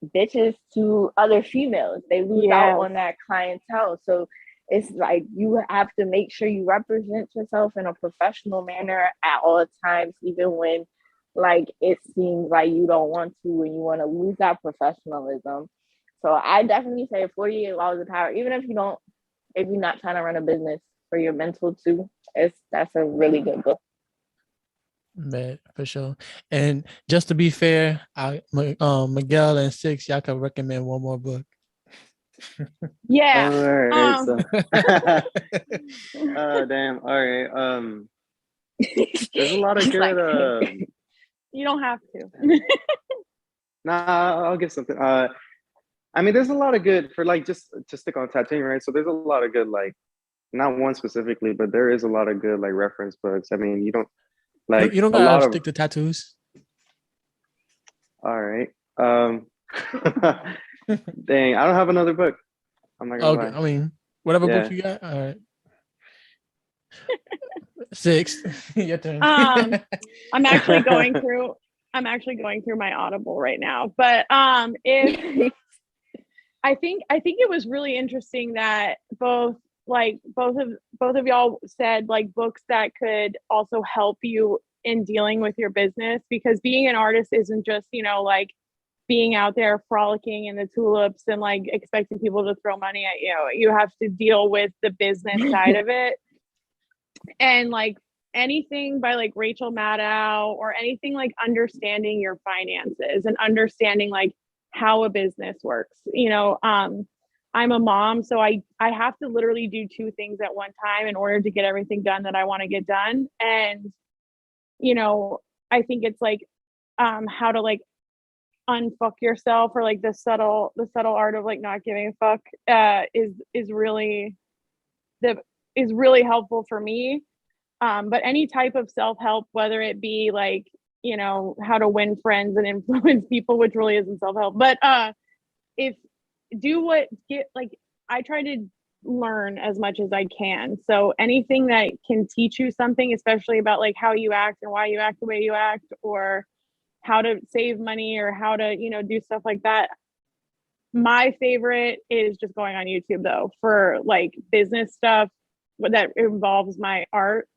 Speaker 5: bitches to other females. They lose out on that clientele. So it's like you have to make sure you represent yourself in a professional manner at all times, even when like it seems like you don't want to and you want to lose that professionalism. So I definitely say 48 Laws of Power, even if you're not trying to run a business, for your mental too, that's a really good book.
Speaker 1: Man, for sure. And just to be fair, Miguel and Six, y'all can recommend one more book.
Speaker 3: Yeah.
Speaker 2: All right. Damn. All right. There's a lot of good.
Speaker 3: You don't have to.
Speaker 2: Nah, I'll give something. I mean, there's a lot of good for like just to stick on tattooing, right? So there's a lot of good, like, not one specifically, but there is a lot of good like reference books. I mean, you don't
Speaker 1: gotta stick to tattoos.
Speaker 2: All right. Dang, I don't have another book. I'm not gonna lie.
Speaker 1: I mean, whatever book you got. All right. Six. Your turn.
Speaker 3: I'm actually going through my Audible right now. But if I think it was really interesting that both like both of y'all said, like books that could also help you in dealing with your business, because being an artist isn't just, like being out there frolicking in the tulips and like expecting people to throw money at you. You have to deal with the business side of it. And like anything by like Rachel Maddow or anything like understanding your finances and understanding like how a business works. I'm a mom, so I have to literally do two things at one time in order to get everything done that I want to get done. And I think it's like how to like unfuck yourself, or like the subtle art of like not giving a fuck is really helpful for me. But any type of self-help, whether it be like, how to win friends and influence people, which really isn't self-help, but I try to learn as much as I can. So anything that can teach you something, especially about like how you act and why you act the way you act, or how to save money, or how to, do stuff like that. My favorite is just going on YouTube though, for like business stuff that involves my art.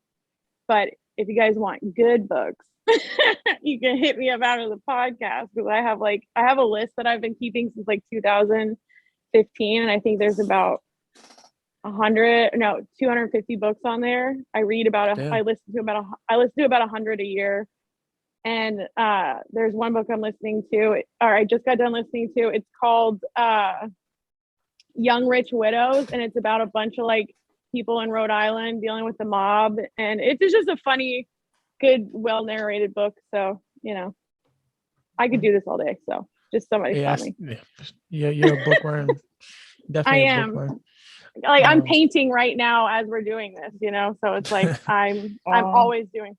Speaker 3: But if you guys want good books, you can hit me up out of the podcast, because I have a list that I've been keeping since like 2015, and I think there's about 250 books on there. I listen to about 100 a year. And there's one book I'm listening to, or I just got done listening to. It's called Young Rich Widows, and it's about a bunch of like people in Rhode Island dealing with the mob, and it's just a funny, good, well narrated book. So I could do this all day. So just somebody stop me.
Speaker 1: Yeah, you're a bookworm. Definitely
Speaker 3: I am.
Speaker 1: Bookworm.
Speaker 3: Like I'm painting right now as we're doing this, so it's like I'm always doing.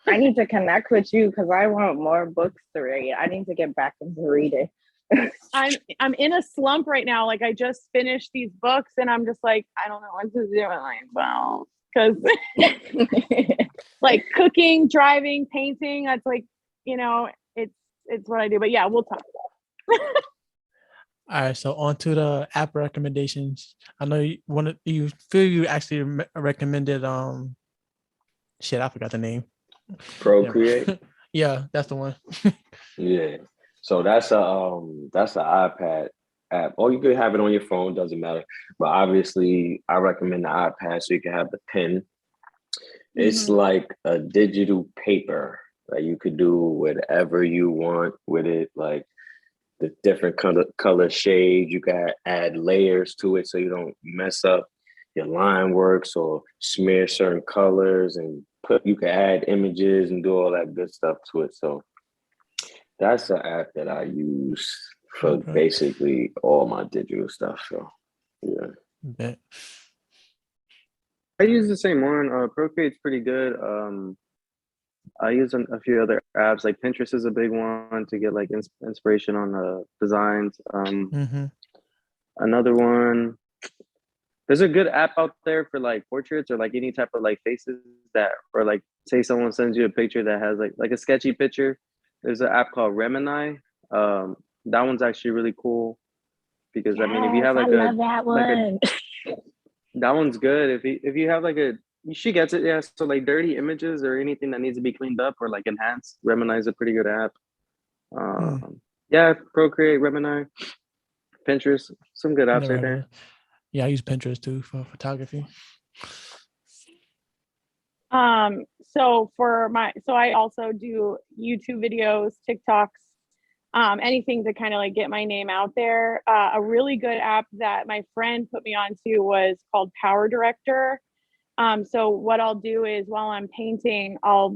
Speaker 5: I need to connect with you because I want more books to read. I need to get back into reading.
Speaker 3: I'm in a slump right now. Like I just finished these books and I'm just like, I don't know what to do. Because like cooking, driving, painting, that's like, it's what I do. But yeah, we'll talk.
Speaker 1: All right, so on to the app recommendations. I know you actually recommended shit, I forgot the name.
Speaker 6: Procreate.
Speaker 1: Yeah, that's the one.
Speaker 6: Yeah. So that's an iPad app. Or you could have it on your phone, doesn't matter. But obviously I recommend the iPad so you can have the pen. It's like a digital paper that you could do whatever you want with it, like the different color shades. You can add layers to it so you don't mess up your line works or smear certain colors, and you can add images and do all that good stuff to it. So that's an app that I use for basically all my digital stuff. So yeah.
Speaker 1: Bet.
Speaker 2: I use the same one. Procreate's pretty good. I use a few other apps, like Pinterest is a big one to get like inspiration on designs. Another one, there's a good app out there for like portraits or like any type of like faces that, or like say someone sends you a picture that has like a sketchy picture. There's an app called Remini. That one's actually really cool because I mean, if you have like
Speaker 5: love that one.
Speaker 2: that one's good. If you have like she gets it, yeah. So like dirty images or anything that needs to be cleaned up or like enhanced, Remini is a pretty good app. Yeah, Procreate, Remini, Pinterest, some good apps right there.
Speaker 1: Yeah, I use Pinterest too for photography.
Speaker 3: So I also do YouTube videos, TikToks, anything to kind of like get my name out there. A really good app that my friend put me onto was called Power Director. So what I'll do is while I'm painting, I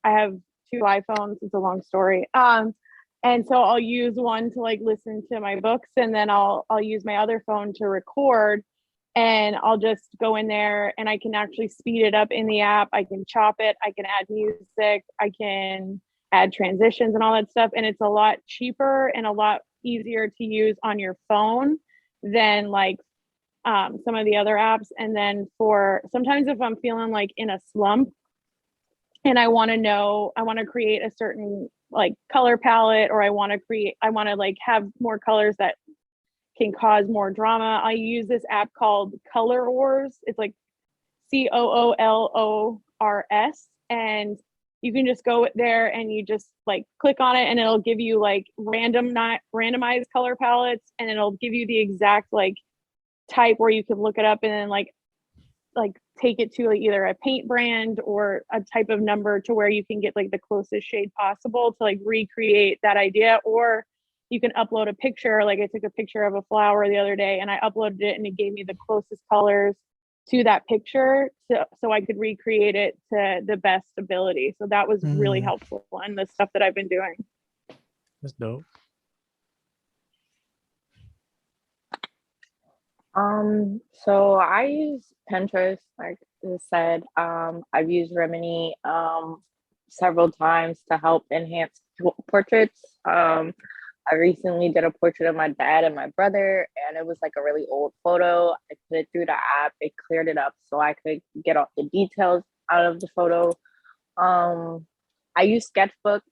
Speaker 3: have two iPhones. It's a long story. And so I'll use one to like listen to my books, and then I'll use my other phone to record, and I'll just go in there and I can actually speed it up in the app. I can chop it. I can add music. I can add transitions and all that stuff. And it's a lot cheaper and a lot easier to use on your phone than like some of the other apps. And then for sometimes if I'm feeling like in a slump and I want to create a certain like color palette, or I want to like have more colors that can cause more drama. I use this app called Color Wars. It's like COOLORS, and you can just go there and you just like click on it and it'll give you like randomized color palettes, and it'll give you the exact like type where you can look it up and then like take it to like either a paint brand or a type of number to where you can get like the closest shade possible to like recreate that idea. Or you can upload a picture. Like I took a picture of a flower the other day and I uploaded it and it gave me the closest colors to that picture so I could recreate it to the best ability. So that was really helpful in the stuff that I've been doing.
Speaker 1: That's dope.
Speaker 5: So I use Pinterest, like I said. I've used Remini several times to help enhance portraits. I recently did a portrait of my dad and my brother, and it was like a really old photo. I put it through the app, it cleared it up so I could get all the details out of the photo. I use Sketchbook.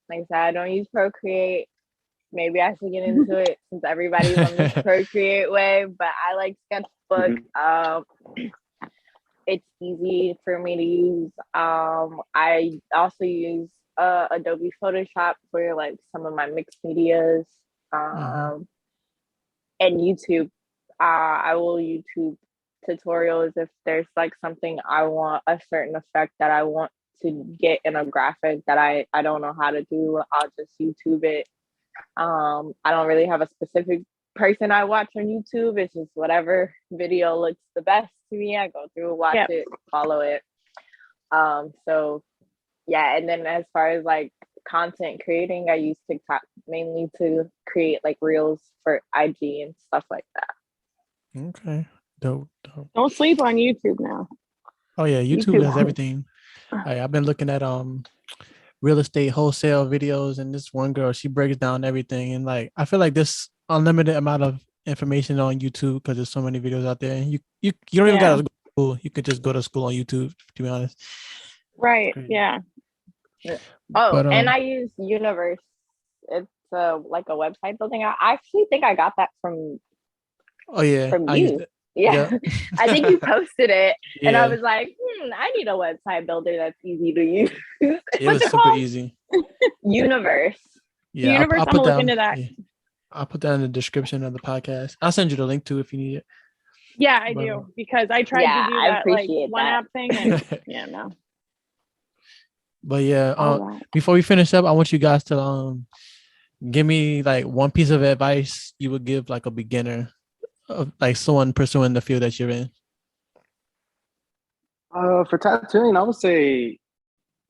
Speaker 5: Like I said, I don't use Procreate. Maybe I should get into it since everybody's on this Procreate way, but I like Sketchbook. It's easy for me to use. I also use Adobe Photoshop for like some of my mixed medias, and YouTube. I will YouTube tutorials if there's like something I want, a certain effect that I want to get in a graphic that I don't know how to do. I'll just YouTube it. I don't really have a specific person I watch on YouTube. It's just whatever video looks the best to me. I go through, watch it, follow it. So yeah, and then as far as like content creating, I use TikTok mainly to create like reels for IG and stuff like that.
Speaker 1: Okay. Dope.
Speaker 3: Don't sleep on YouTube now.
Speaker 1: Oh yeah, YouTube has everything. I've been looking at real estate wholesale videos, and this one girl, she breaks down everything, and like I feel like this unlimited amount of information on YouTube because there's so many videos out there. You don't even gotta go to school. You could just go to school on YouTube, to be honest.
Speaker 3: Right. Yeah.
Speaker 5: And I use Universe. It's like a website building. I actually think I got that from you. Yeah. I think you posted it and I was like, I need a website builder that's easy to use.
Speaker 1: It was super easy.
Speaker 5: Universe.
Speaker 1: Yeah,
Speaker 3: Universe, I'm gonna look into that.
Speaker 1: Yeah. I'll put that in the description of the podcast. I'll send you the link too if you need it.
Speaker 3: Yeah, I do, because I tried to do that like one app thing and no.
Speaker 1: But yeah, before we finish up, I want you guys to give me like one piece of advice you would give like a beginner, of like someone pursuing the field that you're in.
Speaker 2: For tattooing, I would say,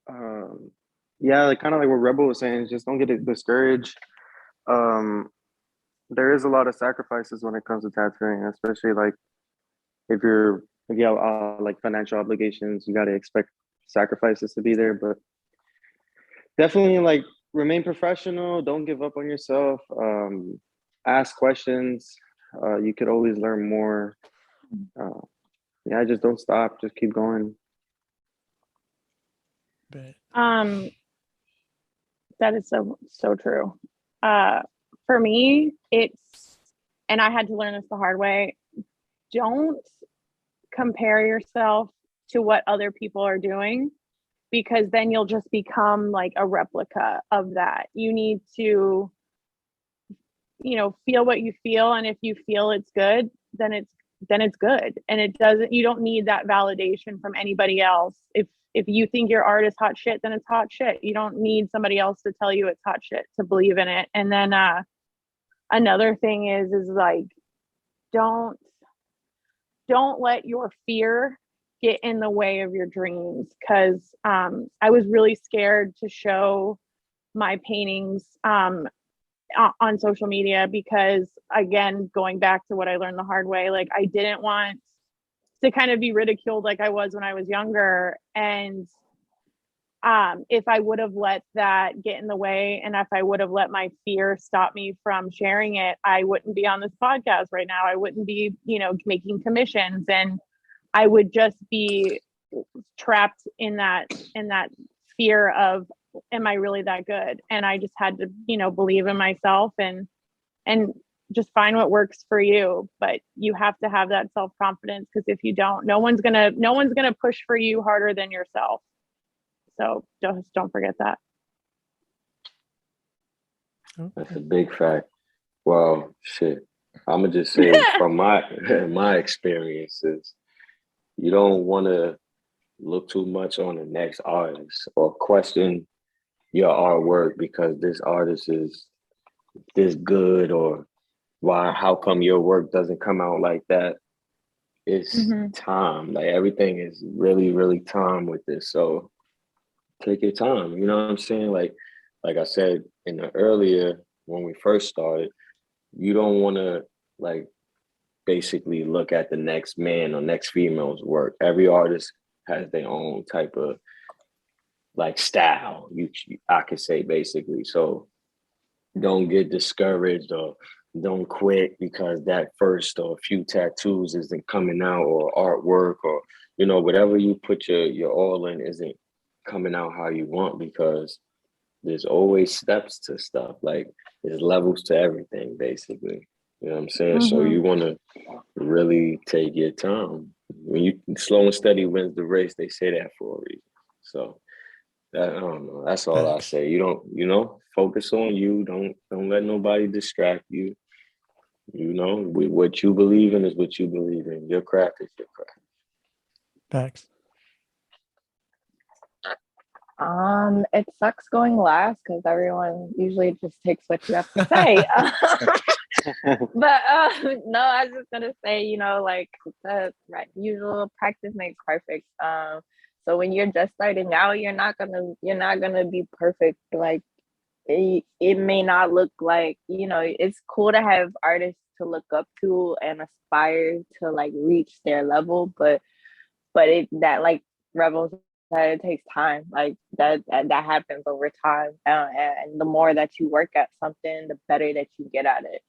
Speaker 2: like kind of like what Rebel was saying, just don't get discouraged. There is a lot of sacrifices when it comes to tattooing, especially like if you have like financial obligations, you got to expect sacrifices to be there, but definitely like remain professional. Don't give up on yourself. Ask questions. You could always learn more. Just don't stop. Just keep going.
Speaker 3: That is so true. For me, and I had to learn this the hard way. Don't compare yourself to what other people are doing, because then you'll just become like a replica of that. You need to, feel what you feel. And if you feel it's good, then it's good. And you don't need that validation from anybody else. If you think your art is hot shit, then it's hot shit. You don't need somebody else to tell you it's hot shit to believe in it. And then another thing is like, don't let your fear get in the way of your dreams. Because I was really scared to show my paintings on social media, because again, going back to what I learned the hard way, like I didn't want to kind of be ridiculed like I was when I was younger. And if I would have let that get in the way, and if I would have let my fear stop me from sharing it, I wouldn't be on this podcast right now. I wouldn't be, making commissions, and I would just be trapped in that fear of, am I really that good? And I just had to, believe in myself and just find what works for you, but you have to have that self-confidence, because if you don't, no one's gonna push for you harder than yourself. So don't forget that.
Speaker 6: That's a big fact. Well, shit. I'm gonna just say from my experiences, you don't want to look too much on the next artist or question your artwork because this artist is this good, or how come your work doesn't come out like that. It's time. Like everything is really, really time with this. So take your time. You know what I'm saying? Like I said in the earlier when we first started, you don't want to like basically look at the next man or next female's work. Every artist has their own type of like style, I could say basically. So don't get discouraged or don't quit because that first or few tattoos isn't coming out, or artwork, or whatever you put your all in isn't coming out how you want, because there's always steps to stuff. Like there's levels to everything basically. You know what I'm saying? So you want to really take your time. When you slow and steady wins the race, they say that for a reason. So I don't know. That's all I say. You don't, focus on you. Don't let nobody distract you. What you believe in is what you believe in. Your craft is your craft.
Speaker 1: Facts.
Speaker 5: It sucks going last because everyone usually just takes what you have to say. But no, I was just gonna say, like the usual practice makes perfect. So when you're just starting out, you're not gonna be perfect. Like it may not look like, it's cool to have artists to look up to and aspire to like reach their level, but like Rebel said, it takes time. Like that happens over time, and the more that you work at something, the better that you get at it.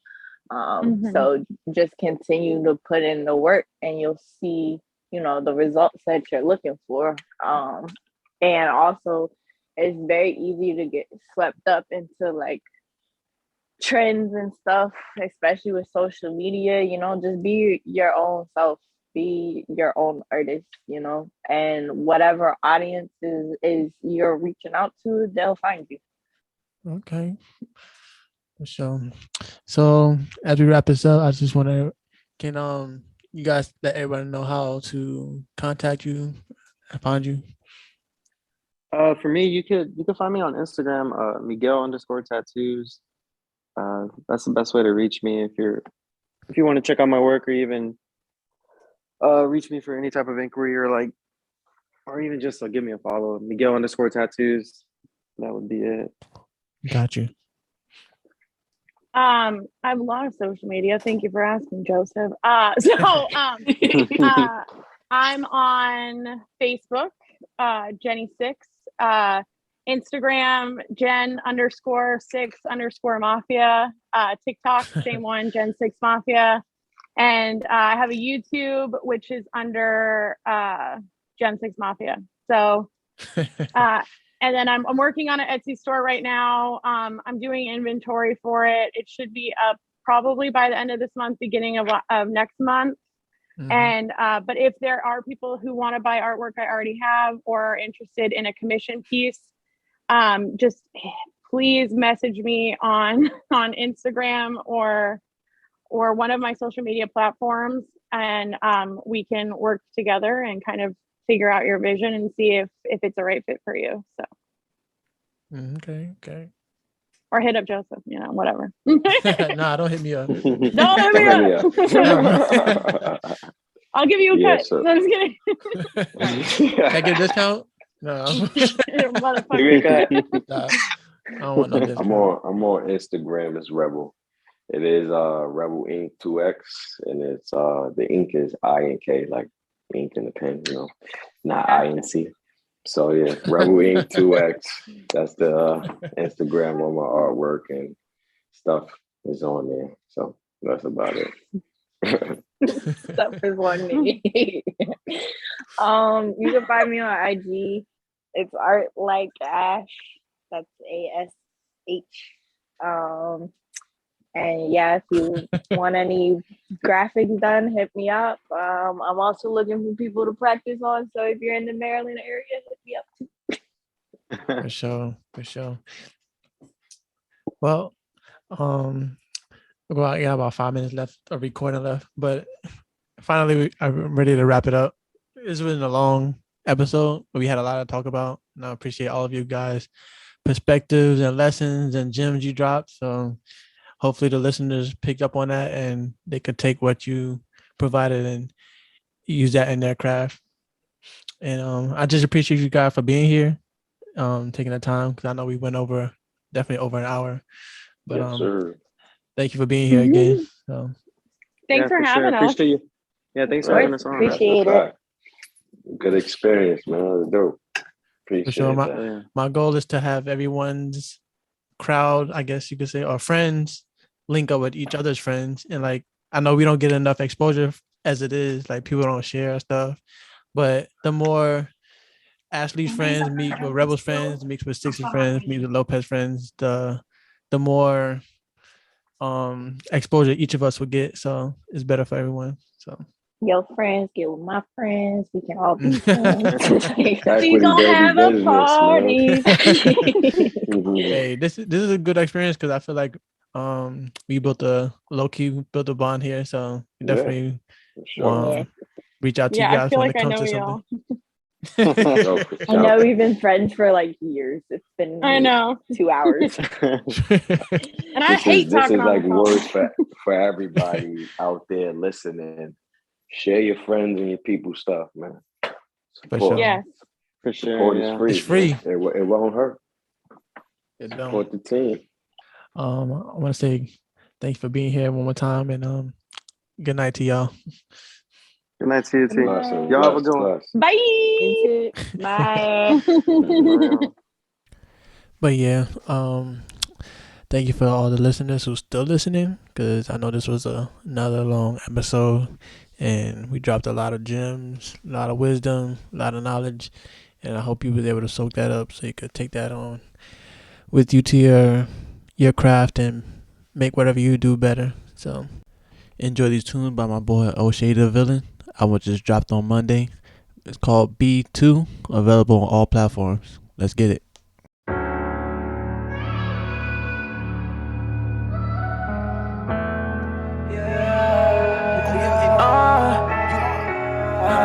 Speaker 5: So just continue to put in the work and you'll see, the results that you're looking for. And also it's very easy to get swept up into like trends and stuff, especially with social media. Just be your own self, be your own artist, and whatever audience is you're reaching out to, they'll find you.
Speaker 1: Okay. So as we wrap this up, I just want to you guys let everybody know how to contact you and find you.
Speaker 2: For me, you could find me on Instagram, Miguel_tattoos. That's the best way to reach me if you want to check out my work, or even reach me for any type of inquiry, or even just give me a follow, Miguel_tattoos. That would be it.
Speaker 1: Got you.
Speaker 3: I have a lot of social media. Thank you for asking, Joseph. I'm on Facebook, Jenny6, Instagram, Jen_6_Mafia, TikTok, same one, Gen6Mafia. And I have a YouTube, which is under Gen6Mafia. So, and then I'm working on an Etsy store right now. I'm doing inventory for it. It should be up probably by the end of this month, beginning of next month. And but if there are people who want to buy artwork I already have, or are interested in a commission piece, just please message me on Instagram or one of my social media platforms, and we can work together and kind of figure out your vision and see if it's a right fit for you. So
Speaker 1: okay.
Speaker 3: Or hit up Joseph, whatever.
Speaker 1: Nah, don't hit me up.
Speaker 3: Don't hit me up. I'll give you a cut.
Speaker 6: So.
Speaker 3: No, I'm just kidding.
Speaker 1: Can I get a discount? No.
Speaker 3: Motherfucker.
Speaker 1: Nah, I don't want no discount.
Speaker 6: I'm on Instagram as Rebel. It is Rebel Ink 2X, and it's the ink is INK, like ink in the pen, not INC. So yeah, Rebel Ink 2X. That's the Instagram where my artwork and stuff is on there. So that's about it.
Speaker 5: Stuff is on me. You can find me on IG. It's Art Like Ash. That's ASH. And yeah, if you want any graphics done, hit me up. I'm also looking for people to practice on. So if you're in the Maryland area, hit me up too.
Speaker 1: For sure. Well, I got about 5 minutes left of recording left, but finally I'm ready to wrap it up. It's been a long episode, but we had a lot to talk about, and I appreciate all of you guys' perspectives and lessons and gems you dropped. So hopefully the listeners picked up on that and they could take what you provided and use that in their craft. And I just appreciate you guys for being here, taking the time, because I know we went definitely over an hour. But
Speaker 6: Yes, sir.
Speaker 1: thank you for being here again. So
Speaker 3: Thanks for having us.
Speaker 2: Appreciate you. Yeah, thanks for having us on.
Speaker 5: Appreciate it.
Speaker 6: Good experience, man. That was dope. Appreciate
Speaker 1: for sure,
Speaker 6: that.
Speaker 1: my goal is to have everyone's crowd, I guess you could say, or friends, link up with each other's friends. And like, I know we don't get enough exposure as it is. Like, people don't share stuff, but the more Ashley's friends meet with Rebel's friends, meet with Six's friends, meet with Lopez friends, the more exposure each of us will get. So it's better for everyone. So
Speaker 5: your friends get with my friends. We can all be friends.
Speaker 3: We gonna have a party.
Speaker 1: Hey, this is a good experience because I feel like we built a bond here. So we definitely reach out to you guys.
Speaker 3: I feel
Speaker 1: when
Speaker 3: like
Speaker 1: it
Speaker 3: I
Speaker 1: comes
Speaker 3: know
Speaker 1: to
Speaker 3: y'all.
Speaker 5: I know we've been friends for like years. It's been 2 hours.
Speaker 3: And I hate talking
Speaker 6: This is like
Speaker 3: on
Speaker 6: words for everybody out there listening. Share your friends and your people stuff, man.
Speaker 1: For sure.
Speaker 3: Yes.
Speaker 2: For sure.
Speaker 6: Support is free.
Speaker 1: It's free.
Speaker 6: It won't hurt.
Speaker 1: It don't.
Speaker 6: Support the team.
Speaker 1: I want to say thanks for being here one more time, and good night to y'all.
Speaker 2: Good night to you too. Y'all have a good one.
Speaker 3: Bye.
Speaker 5: Bye.
Speaker 1: But yeah, thank you for all the listeners who's still listening, because I know this was another long episode, and we dropped a lot of gems, a lot of wisdom, a lot of knowledge, and I hope you was able to soak that up so you could take that on with you to your craft and make whatever you do better. So enjoy these tunes by my boy Oshay The Villain. Album just dropped on Monday. It's called B2, available on all platforms. Let's get it.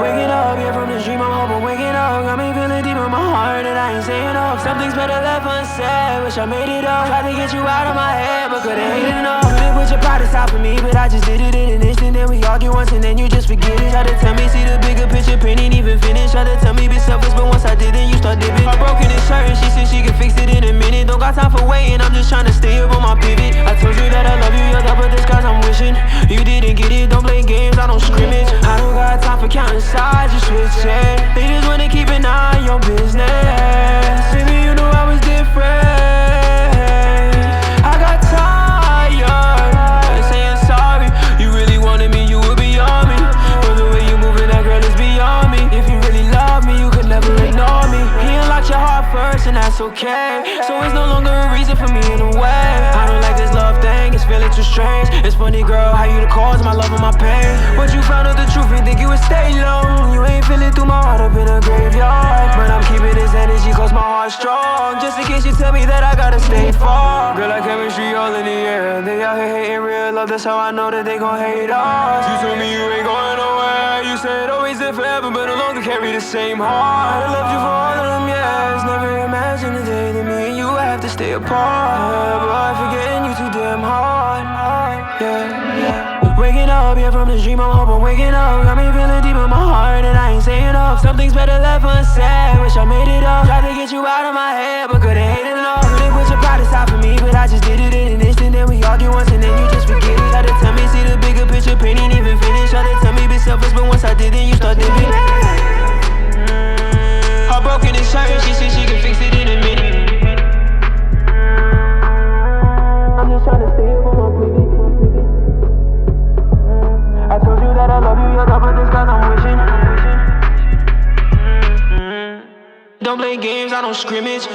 Speaker 7: Waking up, yeah, from this dream, I'm hoping waking up. Got me feeling deep in my heart and I ain't saying enough. Something's better left unsaid, wish I made it up. Tried to get you out of my head, but couldn't hate it enough. Couldn't put your pride aside for me, but I just did it in an instant. Then we argue once and then you just forget it. Try to tell me, see the bigger picture, pain ain't even finished. Try to tell me be selfish, but once I did it, you start dipping. Heartbroken and certain, she said she can fix it in a minute. Don't got time for waiting, I'm just trying to stay up on my pivot. I told you that I love you, you're but this cause I'm wishing you didn't get it. Don't play games, I don't scrimmage. I don't got time for counting sides, just switch it. They just wanna keep an eye on your business. Maybe you knew I was different. I got tired of saying sorry. You really wanted me, you would be on me. But the way you moving, that girl is beyond me. If you really love me, you could never ignore me. He unlocked your heart first, and that's okay. So it's no longer a reason for me in a way. I don't like this love thing, it's feeling too strange. It's funny, girl, how you the cause of my love and my pain. But you found out the truth and think you would stay long. You ain't feeling through my heart up in a graveyard. But I'm keeping this energy cause my heart's strong. Just in case you tell me that I gotta stay far. Girl, like chemistry all in the air. They out here hating real love, that's how I know that they gon' hate us. You told me you ain't going nowhere. You said always and forever, but no longer carry the same heart. I loved you for all of them years. Never imagined the day that me and you have to stay apart. But forgetting you too damn hard. Yeah. Waking up, yeah, from this dream, I'm hoping waking up. Got me feeling deep in my heart and I ain't saying enough. Something's better left unsaid, wish I made it up. Tried to get you out of my head, but couldn't hate it enough. Couldn't put your pride aside for me, but I just did it in an instant. Then we argue once and then you just forget it. Try to tell me, see the bigger picture, pain ain't even finished. Try to tell me be selfish, but once I did it, you start dipping. Heartbroken and certain, she said she can fix it in a minute. I'm just trying to stay up on my pivot. I told you that I love you, you're but this cause I'm wishing. Don't play games, I don't scrimmage.